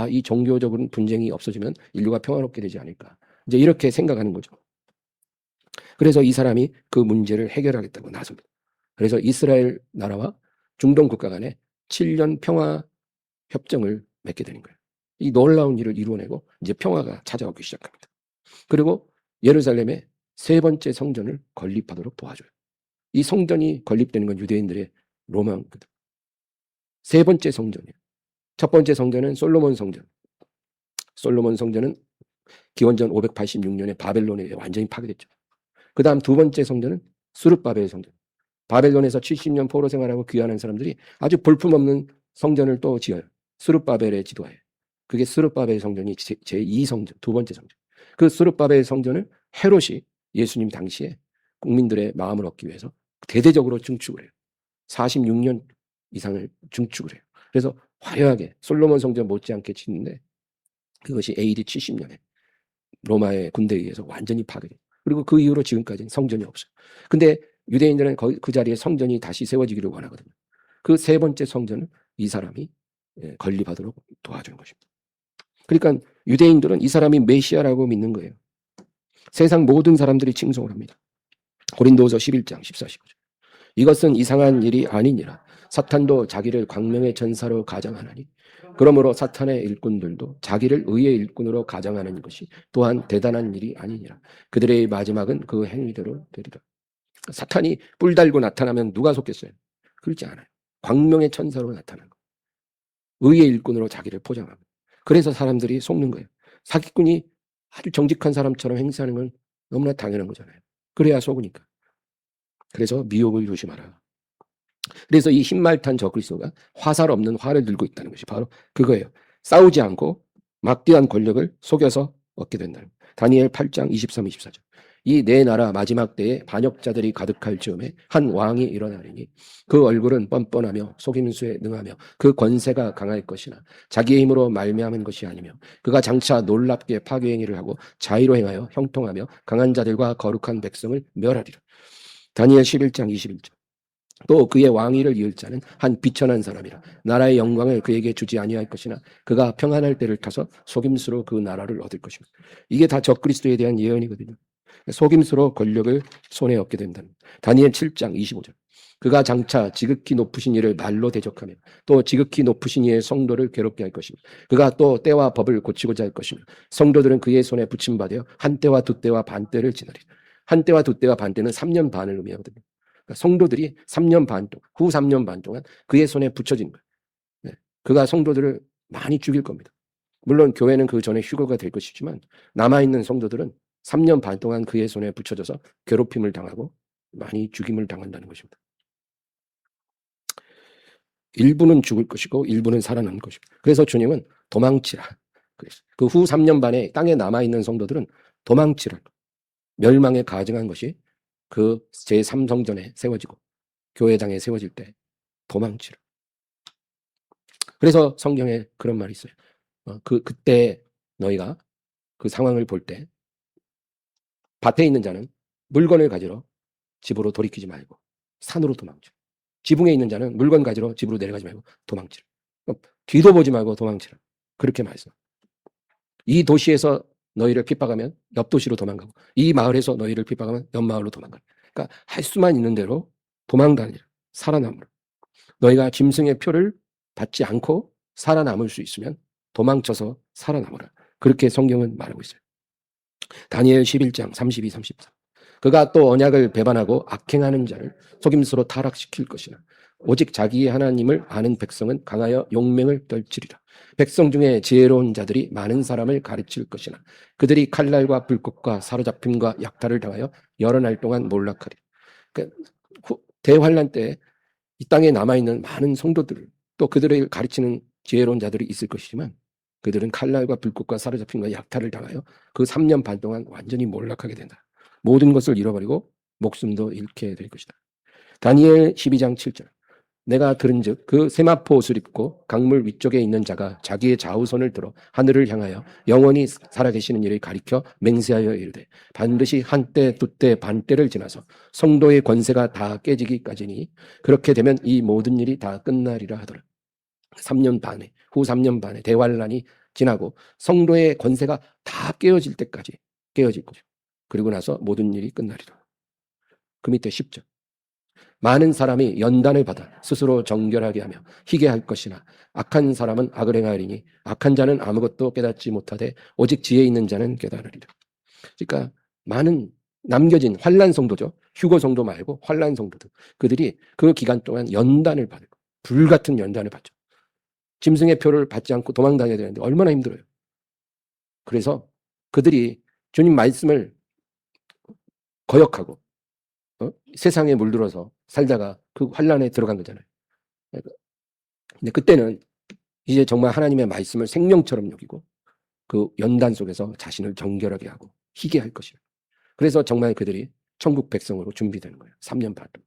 이 종교적인 분쟁이 없어지면 인류가 평화롭게 되지 않을까. 이제 이렇게 생각하는 거죠. 그래서 이 사람이 그 문제를 해결하겠다고 나섭니다. 그래서 이스라엘 나라와 중동 국가 간에 7년 평화 협정을 맺게 되는 거예요. 이 놀라운 일을 이루어내고 이제 평화가 찾아오기 시작합니다. 그리고 예루살렘의 세 번째 성전을 건립하도록 도와줘요. 이 성전이 건립되는 건 유대인들의 로망이거든. 세 번째 성전이에요. 첫 번째 성전은 솔로몬 성전. 솔로몬 성전은 기원전 586년에 바벨론에 완전히 파괴됐죠. 그 다음 두 번째 성전은 스룹바벨 성전. 바벨론에서 70년 포로 생활하고 귀환한 사람들이 아주 볼품없는 성전을 또 지어요. 스룹바벨의 지도하에. 그게 스룹바벨 성전이 제2성전, 두 번째 성전. 그 스룹바벨 성전을 헤롯이 예수님 당시에 국민들의 마음을 얻기 위해서 대대적으로 증축을 해요. 46년 이상을 증축을 해요. 그래서 화려하게 솔로몬 성전 못지않게 짓는데 그것이 AD 70년에 로마의 군대에 의해서 완전히 파괴돼요. 그리고 그 이후로 지금까지는 성전이 없어요. 근데 유대인들은 그 자리에 성전이 다시 세워지기를 원하거든요. 그 세 번째 성전을 이 사람이 건립하도록 도와주는 것입니다. 그러니까 유대인들은 이 사람이 메시아라고 믿는 거예요. 세상 모든 사람들이 칭송을 합니다. 고린도후서 11장 14, 15절. 이것은 이상한 일이 아니니라. 사탄도 자기를 광명의 전사로 가장하나니 그러므로 사탄의 일꾼들도 자기를 의의 일꾼으로 가장하는 것이 또한 대단한 일이 아니니라. 그들의 마지막은 그 행위대로 되리라. 사탄이 뿔 달고 나타나면 누가 속겠어요? 그렇지 않아요. 광명의 천사로 나타나는 거예요. 의의 일꾼으로 자기를 포장하고. 그래서 사람들이 속는 거예요. 사기꾼이 아주 정직한 사람처럼 행세하는 건 너무나 당연한 거잖아요. 그래야 속으니까. 그래서 미혹을 조심하라. 그래서 이 흰말탄 적그리스도가 화살 없는 활을 들고 있다는 것이 바로 그거예요. 싸우지 않고 막대한 권력을 속여서 얻게 된다는 거예요. 다니엘 8장 23, 24절. 이 네 나라 마지막 때에 반역자들이 가득할 즈음에 한 왕이 일어나리니 그 얼굴은 뻔뻔하며 속임수에 능하며 그 권세가 강할 것이나 자기의 힘으로 말미암은 것이 아니며 그가 장차 놀랍게 파괴 행위를 하고 자의로 행하여 형통하며 강한 자들과 거룩한 백성을 멸하리라. 다니엘 11장 21절. 또 그의 왕위를 이을 자는 한 비천한 사람이라. 나라의 영광을 그에게 주지 아니할 것이나 그가 평안할 때를 타서 속임수로 그 나라를 얻을 것입니다. 이게 다 적그리스도에 대한 예언이거든요. 속임수로 권력을 손에 얻게 된다는. 다니엘 7장 25절. 그가 장차 지극히 높으신 이를 말로 대적하며 또 지극히 높으신 이의 성도를 괴롭게 할 것이며 그가 또 때와 법을 고치고자 할 것이며 성도들은 그의 손에 붙임받아 한 때와 두 때와 반 때를 지나리라. 한때와 두때와 반때는 3년 반을 의미하거든요. 그러니까 성도들이 3년 반 동안, 후 3년 반 동안 그의 손에 붙여진 거예요. 네. 그가 성도들을 많이 죽일 겁니다. 물론 교회는 그 전에 휴거가 될 것이지만 남아있는 성도들은 3년 반 동안 그의 손에 붙여져서 괴롭힘을 당하고 많이 죽임을 당한다는 것입니다. 일부는 죽을 것이고 일부는 살아남을 것입니다. 그래서 주님은 도망치라. 그 후 3년 반에 땅에 남아있는 성도들은 도망치라. 멸망에 가증한 것이 그 제3성전에 세워지고 교회당에 세워질 때 도망치라. 그래서 성경에 그런 말이 있어요. 그때 너희가 그 상황을 볼 때 밭에 있는 자는 물건을 가지러 집으로 돌이키지 말고 산으로 도망치라. 지붕에 있는 자는 물건 가지러 집으로 내려가지 말고 도망치라. 뒤도 보지 말고 도망치라. 그렇게 말씀. 이 도시에서 너희를 핍박하면 옆 도시로 도망가고 이 마을에서 너희를 핍박하면 옆 마을로 도망가라. 그러니까 할 수만 있는 대로 도망다니라. 살아남으라. 너희가 짐승의 표를 받지 않고 살아남을 수 있으면 도망쳐서 살아남으라. 그렇게 성경은 말하고 있어요. 다니엘 11장 32, 34. 그가 또 언약을 배반하고 악행하는 자를 속임수로 타락시킬 것이나 오직 자기의 하나님을 아는 백성은 강하여 용맹을 떨치리라. 백성 중에 지혜로운 자들이 많은 사람을 가르칠 것이나 그들이 칼날과 불꽃과 사로잡힘과 약탈을 당하여 여러 날 동안 몰락하리라. 그러니까 대환란 때 이 땅에 남아있는 많은 성도들 또 그들을 가르치는 지혜로운 자들이 있을 것이지만 그들은 칼날과 불꽃과 사로잡힘과 약탈을 당하여 그 3년 반 동안 완전히 몰락하게 된다. 모든 것을 잃어버리고 목숨도 잃게 될 것이다. 다니엘 12장 7절. 내가 들은즉 그 세마포 옷을 입고 강물 위쪽에 있는 자가 자기의 좌우손을 들어 하늘을 향하여 영원히 살아계시는 이를 가리켜 맹세하여 이르되 반드시 한때 두때 반때를 지나서 성도의 권세가 다 깨지기까지니 그렇게 되면 이 모든 일이 다 끝나리라 하더라. 3년 반에 후 3년 반에 대환란이 지나고 성도의 권세가 다 깨어질 때까지 깨어질 거죠. 그리고 나서 모든 일이 끝나리라. 그 밑에 10절. 많은 사람이 연단을 받아 스스로 정결하게 하며 희게 할 것이나 악한 사람은 악을 행하리니 악한 자는 아무것도 깨닫지 못하되 오직 지혜 있는 자는 깨달으리라. 그러니까 많은 남겨진 환난 성도죠. 휴거 성도 말고 환난 성도들. 그들이 그 기간 동안 연단을 받을 거예요. 불같은 연단을 받죠. 짐승의 표를 받지 않고 도망 다녀야 되는데 얼마나 힘들어요. 그래서 그들이 주님 말씀을 거역하고 세상에 물들어서 살다가 그 환란에 들어간 거잖아요. 근데 그때는 이제 정말 하나님의 말씀을 생명처럼 여기고 그 연단 속에서 자신을 정결하게 하고 희게 할 것이에요. 그래서 정말 그들이 천국 백성으로 준비되는 거예요. 3년 반 동안.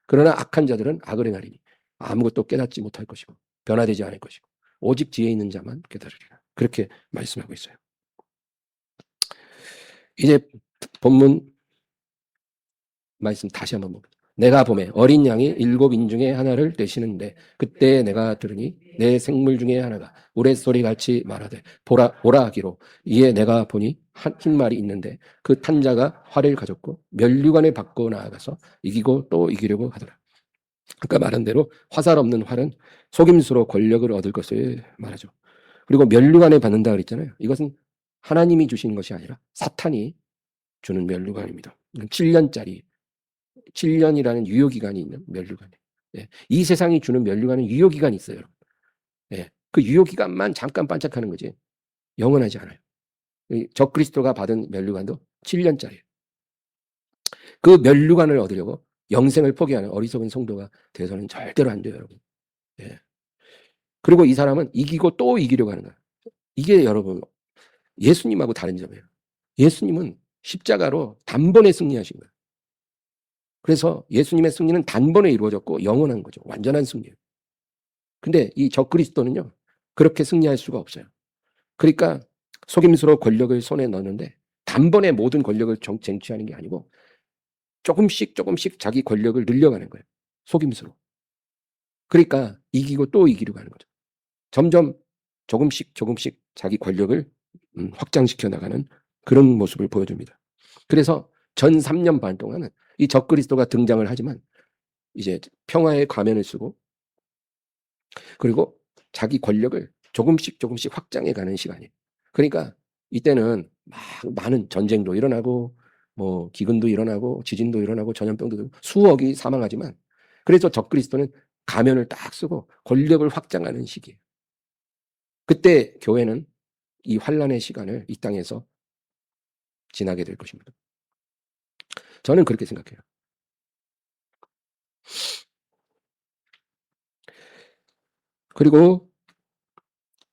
그러나 악한 자들은 악을 행하리니 아무것도 깨닫지 못할 것이고 변화되지 않을 것이고 오직 지혜 있는 자만 깨달으리라. 그렇게 말씀하고 있어요. 이제 본문 말씀 다시 한번 봅니다. 내가 보매 어린 양이 7인 중에 하나를 떼시는데 그때 내가 들으니 내 생물 중에 하나가 우레소리같이 말하되 보라 하기로 이에 내가 보니 한 말이 있는데 그 탄자가 활을 가졌고 면류관을 받고 나아가서 이기고 또 이기려고 하더라. 아까 말한 대로 화살 없는 활은 속임수로 권력을 얻을 것을 말하죠. 그리고 면류관을 받는다 그랬잖아요. 이것은 하나님이 주신 것이 아니라 사탄이 주는 면류관입니다. 7년짜리 7년이라는 유효기간이 있는 면류관이에요. 예. 이 세상이 주는 면류관은 유효기간이 있어요. 예. 그 유효기간만 잠깐 반짝하는 거지 영원하지 않아요. 적그리스도가 받은 면류관도 7년짜리예요. 그 면류관을 얻으려고 영생을 포기하는 어리석은 성도가 돼서는 절대로 안 돼요, 여러분. 예. 그리고 이 사람은 이기고 또 이기려고 하는 거예요. 이게 여러분 예수님하고 다른 점이에요. 예수님은 십자가로 단번에 승리하신 거예요. 그래서 예수님의 승리는 단번에 이루어졌고 영원한 거죠. 완전한 승리예요. 근데 이 적그리스도는요. 그렇게 승리할 수가 없어요. 그러니까 속임수로 권력을 손에 넣는데 단번에 모든 권력을 쟁취하는 게 아니고 조금씩 자기 권력을 늘려가는 거예요. 속임수로. 그러니까 이기고 또 이기려고 하는 거죠. 점점 조금씩 자기 권력을 확장시켜 나가는 그런 모습을 보여줍니다. 그래서 전 3년 반 동안은 이 적그리스도가 등장을 하지만 이제 평화의 가면을 쓰고 그리고 자기 권력을 조금씩 확장해 가는 시간이에요. 그러니까 이때는 막 많은 전쟁도 일어나고 뭐 기근도 일어나고 지진도 일어나고 전염병도 들고 수억이 사망하지만 그래서 적그리스도는 가면을 딱 쓰고 권력을 확장하는 시기예요. 그때 교회는 이 환란의 시간을 이 땅에서 지나게 될 것입니다. 저는 그렇게 생각해요. 그리고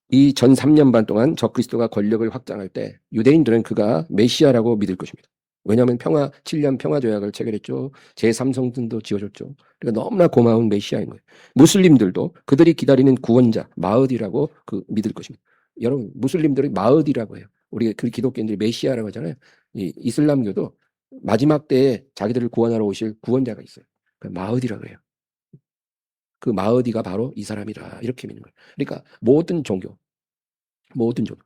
이 전 3년 반 동안 적그리스도가 권력을 확장할 때 유대인들은 그가 메시아라고 믿을 것입니다. 왜냐하면 7년 평화 조약을 체결했죠. 제3성전도 지어줬죠. 그러니까 너무나 고마운 메시아인 거예요. 무슬림들도 그들이 기다리는 구원자 마흐디라고 믿을 것입니다. 여러분 무슬림들이 마흐디라고 해요. 우리 그 기독교인들이 메시아라고 하잖아요. 이 이슬람교도 마지막 때에 자기들을 구원하러 오실 구원자가 있어요. 마흐디라고 해요. 그 마흐디가 바로 이 사람이라 이렇게 믿는 거예요. 그러니까 모든 종교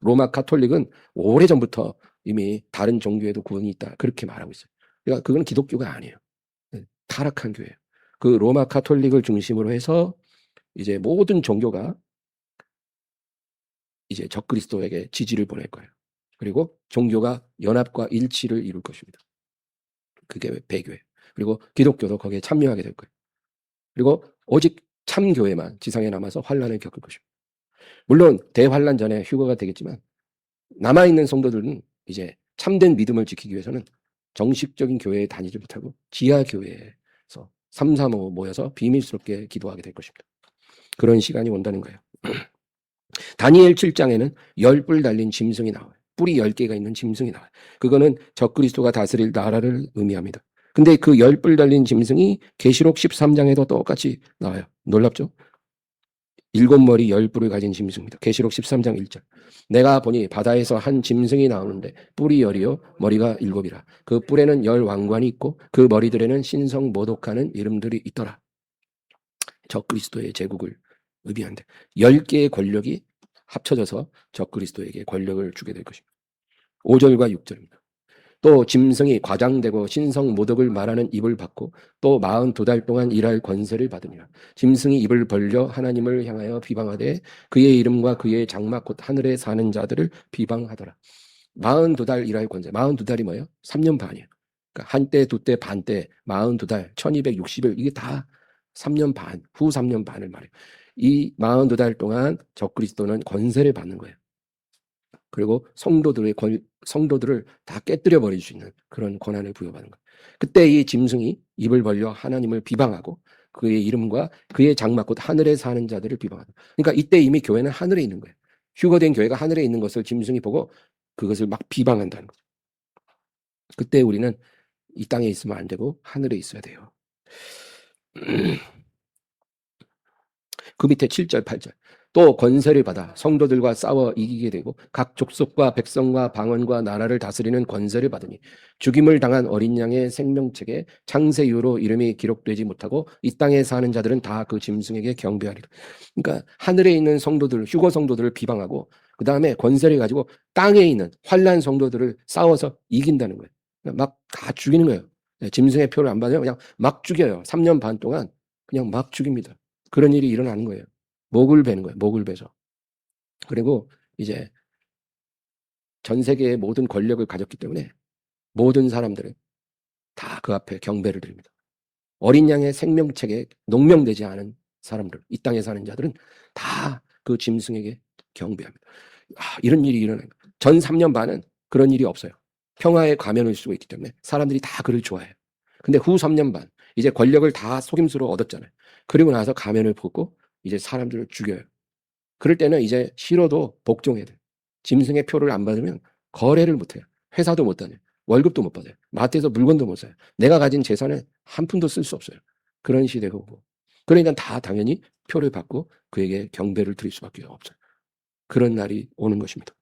로마 카톨릭은 오래전부터 이미 다른 종교에도 구원이 있다 그렇게 말하고 있어요. 그러니까 그건 기독교가 아니에요. 타락한 교회예요. 그 로마 카톨릭을 중심으로 해서 이제 모든 종교가 이제 적그리스도에게 지지를 보낼 거예요. 그리고 종교가 연합과 일치를 이룰 것입니다. 그게 배교예요. 그리고 기독교도 거기에 참여하게 될 거예요. 그리고 오직 참교회만 지상에 남아서 환란을 겪을 것입니다. 물론 대환란 전에 휴거가 되겠지만 남아있는 성도들은 이제 참된 믿음을 지키기 위해서는 정식적인 교회에 다니지 못하고 지하교회에서 335 모여서 비밀스럽게 기도하게 될 것입니다. 그런 시간이 온다는 거예요. 다니엘 7장에는 10뿔 달린 짐승이 나와요. 뿔이 10개가 있는 짐승이 나와요. 그거는 적그리스도가 다스릴 나라를 의미합니다. 근데 그 10뿔 달린 짐승이 계시록 13장에도 똑같이 나와요. 놀랍죠? 7머리 10뿔을 가진 짐승입니다. 계시록 13장 1절. 내가 보니 바다에서 한 짐승이 나오는데 뿔이 10이요 머리가 7이라. 그 뿔에는 10 왕관이 있고 그 머리들에는 신성 모독하는 이름들이 있더라. 적그리스도의 제국을 의미하는데 10개의 권력이 합쳐져서 적그리스도에게 권력을 주게 될 것입니다. 5절과 6절입니다. 또 짐승이 과장되고 신성 모독을 말하는 입을 받고 또 42달 동안 일할 권세를 받으니라. 짐승이 입을 벌려 하나님을 향하여 비방하되 그의 이름과 그의 장막 곧 하늘에 사는 자들을 비방하더라. 42달 일할 권세. 42달이 뭐예요? 3년 반이에요. 그러니까 한때, 두때, 반때, 42달, 1260일 이게 다 3년 반, 후 3년 반을 말해요. 이 42달 동안 적그리스도는 권세를 받는 거예요. 그리고 성도들을 다 깨뜨려 버릴 수 있는 그런 권한을 부여받는 거예요. 그때 이 짐승이 입을 벌려 하나님을 비방하고 그의 이름과 그의 장막 곧 하늘에 사는 자들을 비방하다. 그러니까 이때 이미 교회는 하늘에 있는 거예요. 휴거된 교회가 하늘에 있는 것을 짐승이 보고 그것을 막 비방한다는 거죠. 그때 우리는 이 땅에 있으면 안 되고 하늘에 있어야 돼요. 그 밑에 7절, 8절. 또 권세를 받아 성도들과 싸워 이기게 되고 각 족속과 백성과 방언과 나라를 다스리는 권세를 받으니 죽임을 당한 어린 양의 생명책에 창세 이후로 이름이 기록되지 못하고 이 땅에 사는 자들은 다 그 짐승에게 경배하리라. 그러니까 하늘에 있는 성도들, 휴거 성도들을 비방하고 그 다음에 권세를 가지고 땅에 있는 환난 성도들을 싸워서 이긴다는 거예요. 막 다 죽이는 거예요. 짐승의 표를 안 받으면 그냥 막 죽여요. 3년 반 동안 그냥 막 죽입니다. 그런 일이 일어나는 거예요. 목을 베는 거예요. 목을 베서. 그리고 이제 전 세계의 모든 권력을 가졌기 때문에 모든 사람들은 다 그 앞에 경배를 드립니다. 어린 양의 생명책에 농명되지 않은 사람들, 이 땅에 사는 자들은 다 그 짐승에게 경배합니다. 이런 일이 일어나는 거예요. 전 3년 반은 그런 일이 없어요. 평화의 가면을 쓰고 있기 때문에 사람들이 다 그를 좋아해요. 근데 후 3년 반, 이제 권력을 다 속임수로 얻었잖아요. 그리고 나서 가면을 벗고 이제 사람들을 죽여요. 그럴 때는 이제 싫어도 복종해야 돼요. 짐승의 표를 안 받으면 거래를 못 해요. 회사도 못 다녀요. 월급도 못 받아요. 마트에서 물건도 못 사요. 내가 가진 재산을 한 푼도 쓸 수 없어요. 그런 시대가 오고. 그러니까 다 당연히 표를 받고 그에게 경배를 드릴 수밖에 없어요. 그런 날이 오는 것입니다.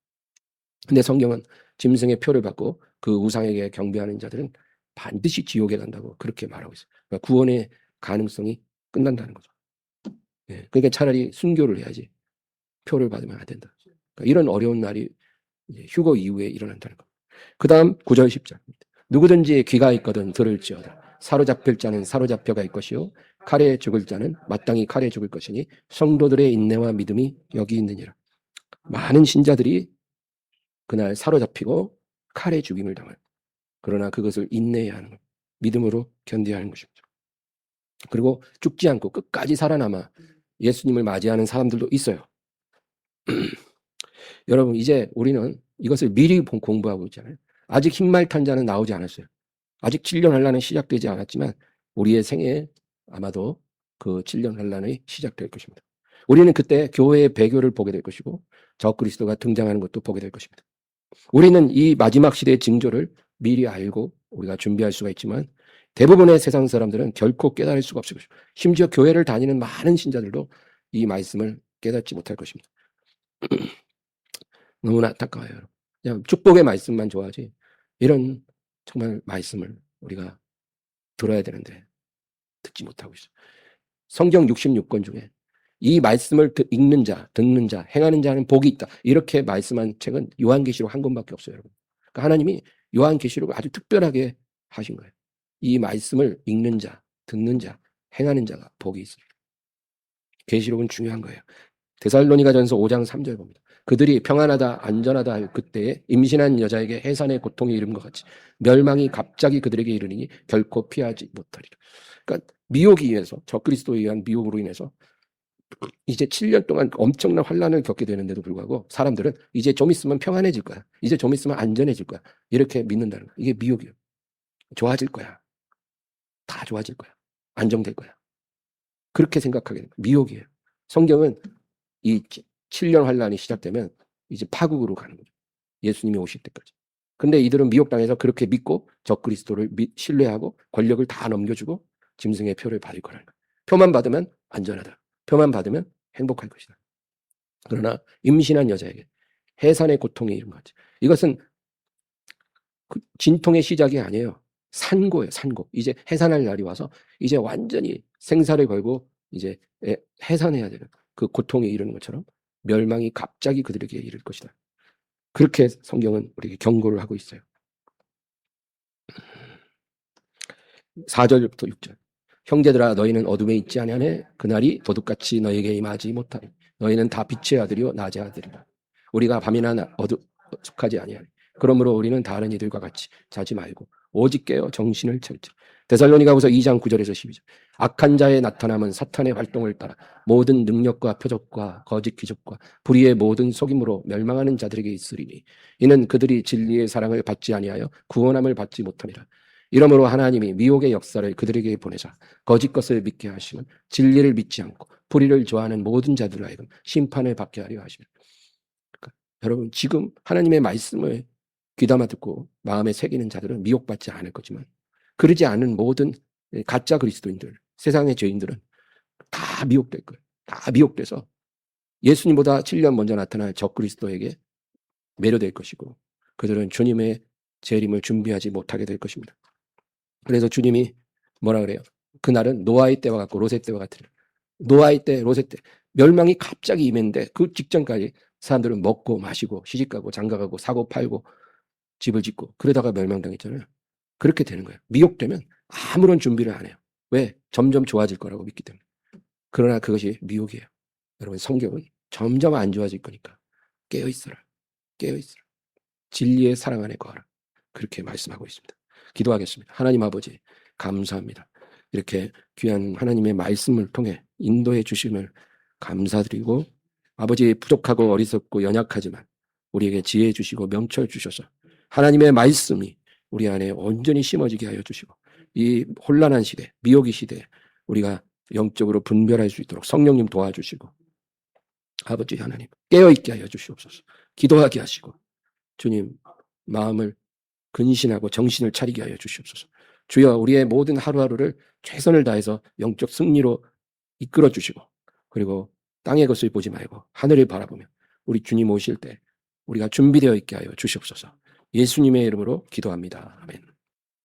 근데 성경은 짐승의 표를 받고 그 우상에게 경배하는 자들은 반드시 지옥에 간다고 그렇게 말하고 있어요. 그러니까 구원의 가능성이 끝난다는 거죠. 그러니까 차라리 순교를 해야지 표를 받으면 안 된다. 그러니까 이런 어려운 날이 휴거 이후에 일어난다는 거. 그 다음 9절 10절. 누구든지 귀가 있거든 들을지어다. 사로잡힐 자는 사로잡혀가 일 것이요 칼에 죽을 자는 마땅히 칼에 죽을 것이니 성도들의 인내와 믿음이 여기 있느니라. 많은 신자들이 그날 사로잡히고 칼에 죽임을 당할. 그러나 그것을 인내해야 하는 것, 믿음으로 견뎌야 하는 것입니다. 그리고 죽지 않고 끝까지 살아남아 예수님을 맞이하는 사람들도 있어요. 여러분, 이제 우리는 이것을 미리 공부하고 있잖아요. 아직 흰말 탄 자는 나오지 않았어요. 아직 7년 환란은 시작되지 않았지만 우리의 생애에 아마도 그 7년 환란이 시작될 것입니다. 우리는 그때 교회의 배교를 보게 될 것이고 적그리스도가 등장하는 것도 보게 될 것입니다. 우리는 이 마지막 시대의 징조를 미리 알고 우리가 준비할 수가 있지만 대부분의 세상 사람들은 결코 깨달을 수가 없을 것입니다. 심지어 교회를 다니는 많은 신자들도 이 말씀을 깨닫지 못할 것입니다. 너무나 안타까워요. 그냥 축복의 말씀만 좋아하지 이런 정말 말씀을 우리가 들어야 되는데 듣지 못하고 있어요. 성경 66권 중에 이 말씀을 읽는 자, 듣는 자, 행하는 자는 복이 있다. 이렇게 말씀한 책은 요한계시록 한 권밖에 없어요, 여러분. 그러니까 하나님이 요한계시록을 아주 특별하게 하신 거예요. 이 말씀을 읽는 자, 듣는 자, 행하는 자가 복이 있습니다. 계시록은 중요한 거예요. 데살로니가전서 5장 3절 봅니다. 그들이 평안하다 안전하다 할 그때에 임신한 여자에게 해산의 고통이 이른 것 같이 멸망이 갑자기 그들에게 이르니 결코 피하지 못하리라. 그러니까 미혹에 의해서 적그리스도에 의한 미혹으로 인해서 이제 7년 동안 엄청난 환란을 겪게 되는데도 불구하고 사람들은 이제 좀 있으면 평안해질 거야. 이제 좀 있으면 안전해질 거야. 이렇게 믿는다는 거야. 이게 미혹이에요. 좋아질 거야. 다 좋아질 거야. 안정될 거야. 그렇게 생각하게 됩니다. 미혹이에요. 성경은 이 7년 환란이 시작되면 이제 파국으로 가는 거죠. 예수님이 오실 때까지. 근데 이들은 미혹당해서 그렇게 믿고 적그리스도를 신뢰하고 권력을 다 넘겨주고 짐승의 표를 받을 거라는 거예요. 표만 받으면 안전하다. 표만 받으면 행복할 것이다. 그러나 임신한 여자에게 해산의 고통이 이른 것 같아요. 이것은 진통의 시작이 아니에요. 산고예요, 산고. 이제 해산할 날이 와서 이제 완전히 생사를 걸고 이제 해산해야 되는 그 고통에 이르는 것처럼 멸망이 갑자기 그들에게 이를 것이다. 그렇게 성경은 우리에게 경고를 하고 있어요. 4절부터 6절. 형제들아 너희는 어둠에 있지 아니하네 그날이 도둑같이 너희에게 임하지 못하니 너희는 다 빛의 아들이요 낮의 아들이라. 우리가 밤이나 속하지 아니하니 그러므로 우리는 다른 이들과 같이 자지 말고 오직 깨어 정신을 차리자. 데살로니가후서 2장 9절에서 12절. 악한 자의 나타남은 사탄의 활동을 따라 모든 능력과 표적과 거짓 기적과 불의의 모든 속임으로 멸망하는 자들에게 있으리니 이는 그들이 진리의 사랑을 받지 아니하여 구원함을 받지 못함이라. 이러므로 하나님이 미혹의 역사를 그들에게 보내사 거짓 것을 믿게 하시면 진리를 믿지 않고 불의를 좋아하는 모든 자들을 하여금 심판을 받게 하려 하십니다. 그러니까 여러분 지금 하나님의 말씀을 귀담아 듣고 마음에 새기는 자들은 미혹받지 않을 거지만 그러지 않은 모든 가짜 그리스도인들, 세상의 죄인들은 다 미혹될 거예요. 다 미혹돼서 예수님보다 7년 먼저 나타날 적그리스도에게 매료될 것이고 그들은 주님의 재림을 준비하지 못하게 될 것입니다. 그래서 주님이 뭐라 그래요? 그날은 노아의 때와 같고 롯의 때와 같으리라. 노아의 때, 롯의 때 멸망이 갑자기 임했는데 그 직전까지 사람들은 먹고 마시고 시집가고 장가가고 사고 팔고 집을 짓고 그러다가 멸망당했잖아요. 그렇게 되는 거예요. 미혹되면 아무런 준비를 안 해요. 왜? 점점 좋아질 거라고 믿기 때문에. 그러나 그것이 미혹이에요. 여러분 성경은 점점 안 좋아질 거니까 깨어있어라. 깨어있어라. 진리의 사랑 안에 거하라. 그렇게 말씀하고 있습니다. 기도하겠습니다. 하나님 아버지 감사합니다. 이렇게 귀한 하나님의 말씀을 통해 인도해 주심을 감사드리고 아버지 부족하고 어리석고 연약하지만 우리에게 지혜 주시고 명철 주셔서 하나님의 말씀이 우리 안에 온전히 심어지게 하여 주시고 이 혼란한 시대, 미혹의 시대에 우리가 영적으로 분별할 수 있도록 성령님 도와주시고 아버지 하나님 깨어있게 하여 주시옵소서. 기도하게 하시고 주님 마음을 근신하고 정신을 차리게 하여 주시옵소서. 주여 우리의 모든 하루하루를 최선을 다해서 영적 승리로 이끌어 주시고 그리고 땅의 것을 보지 말고 하늘을 바라보며 우리 주님 오실 때 우리가 준비되어 있게 하여 주시옵소서. 예수님의 이름으로 기도합니다. 아멘.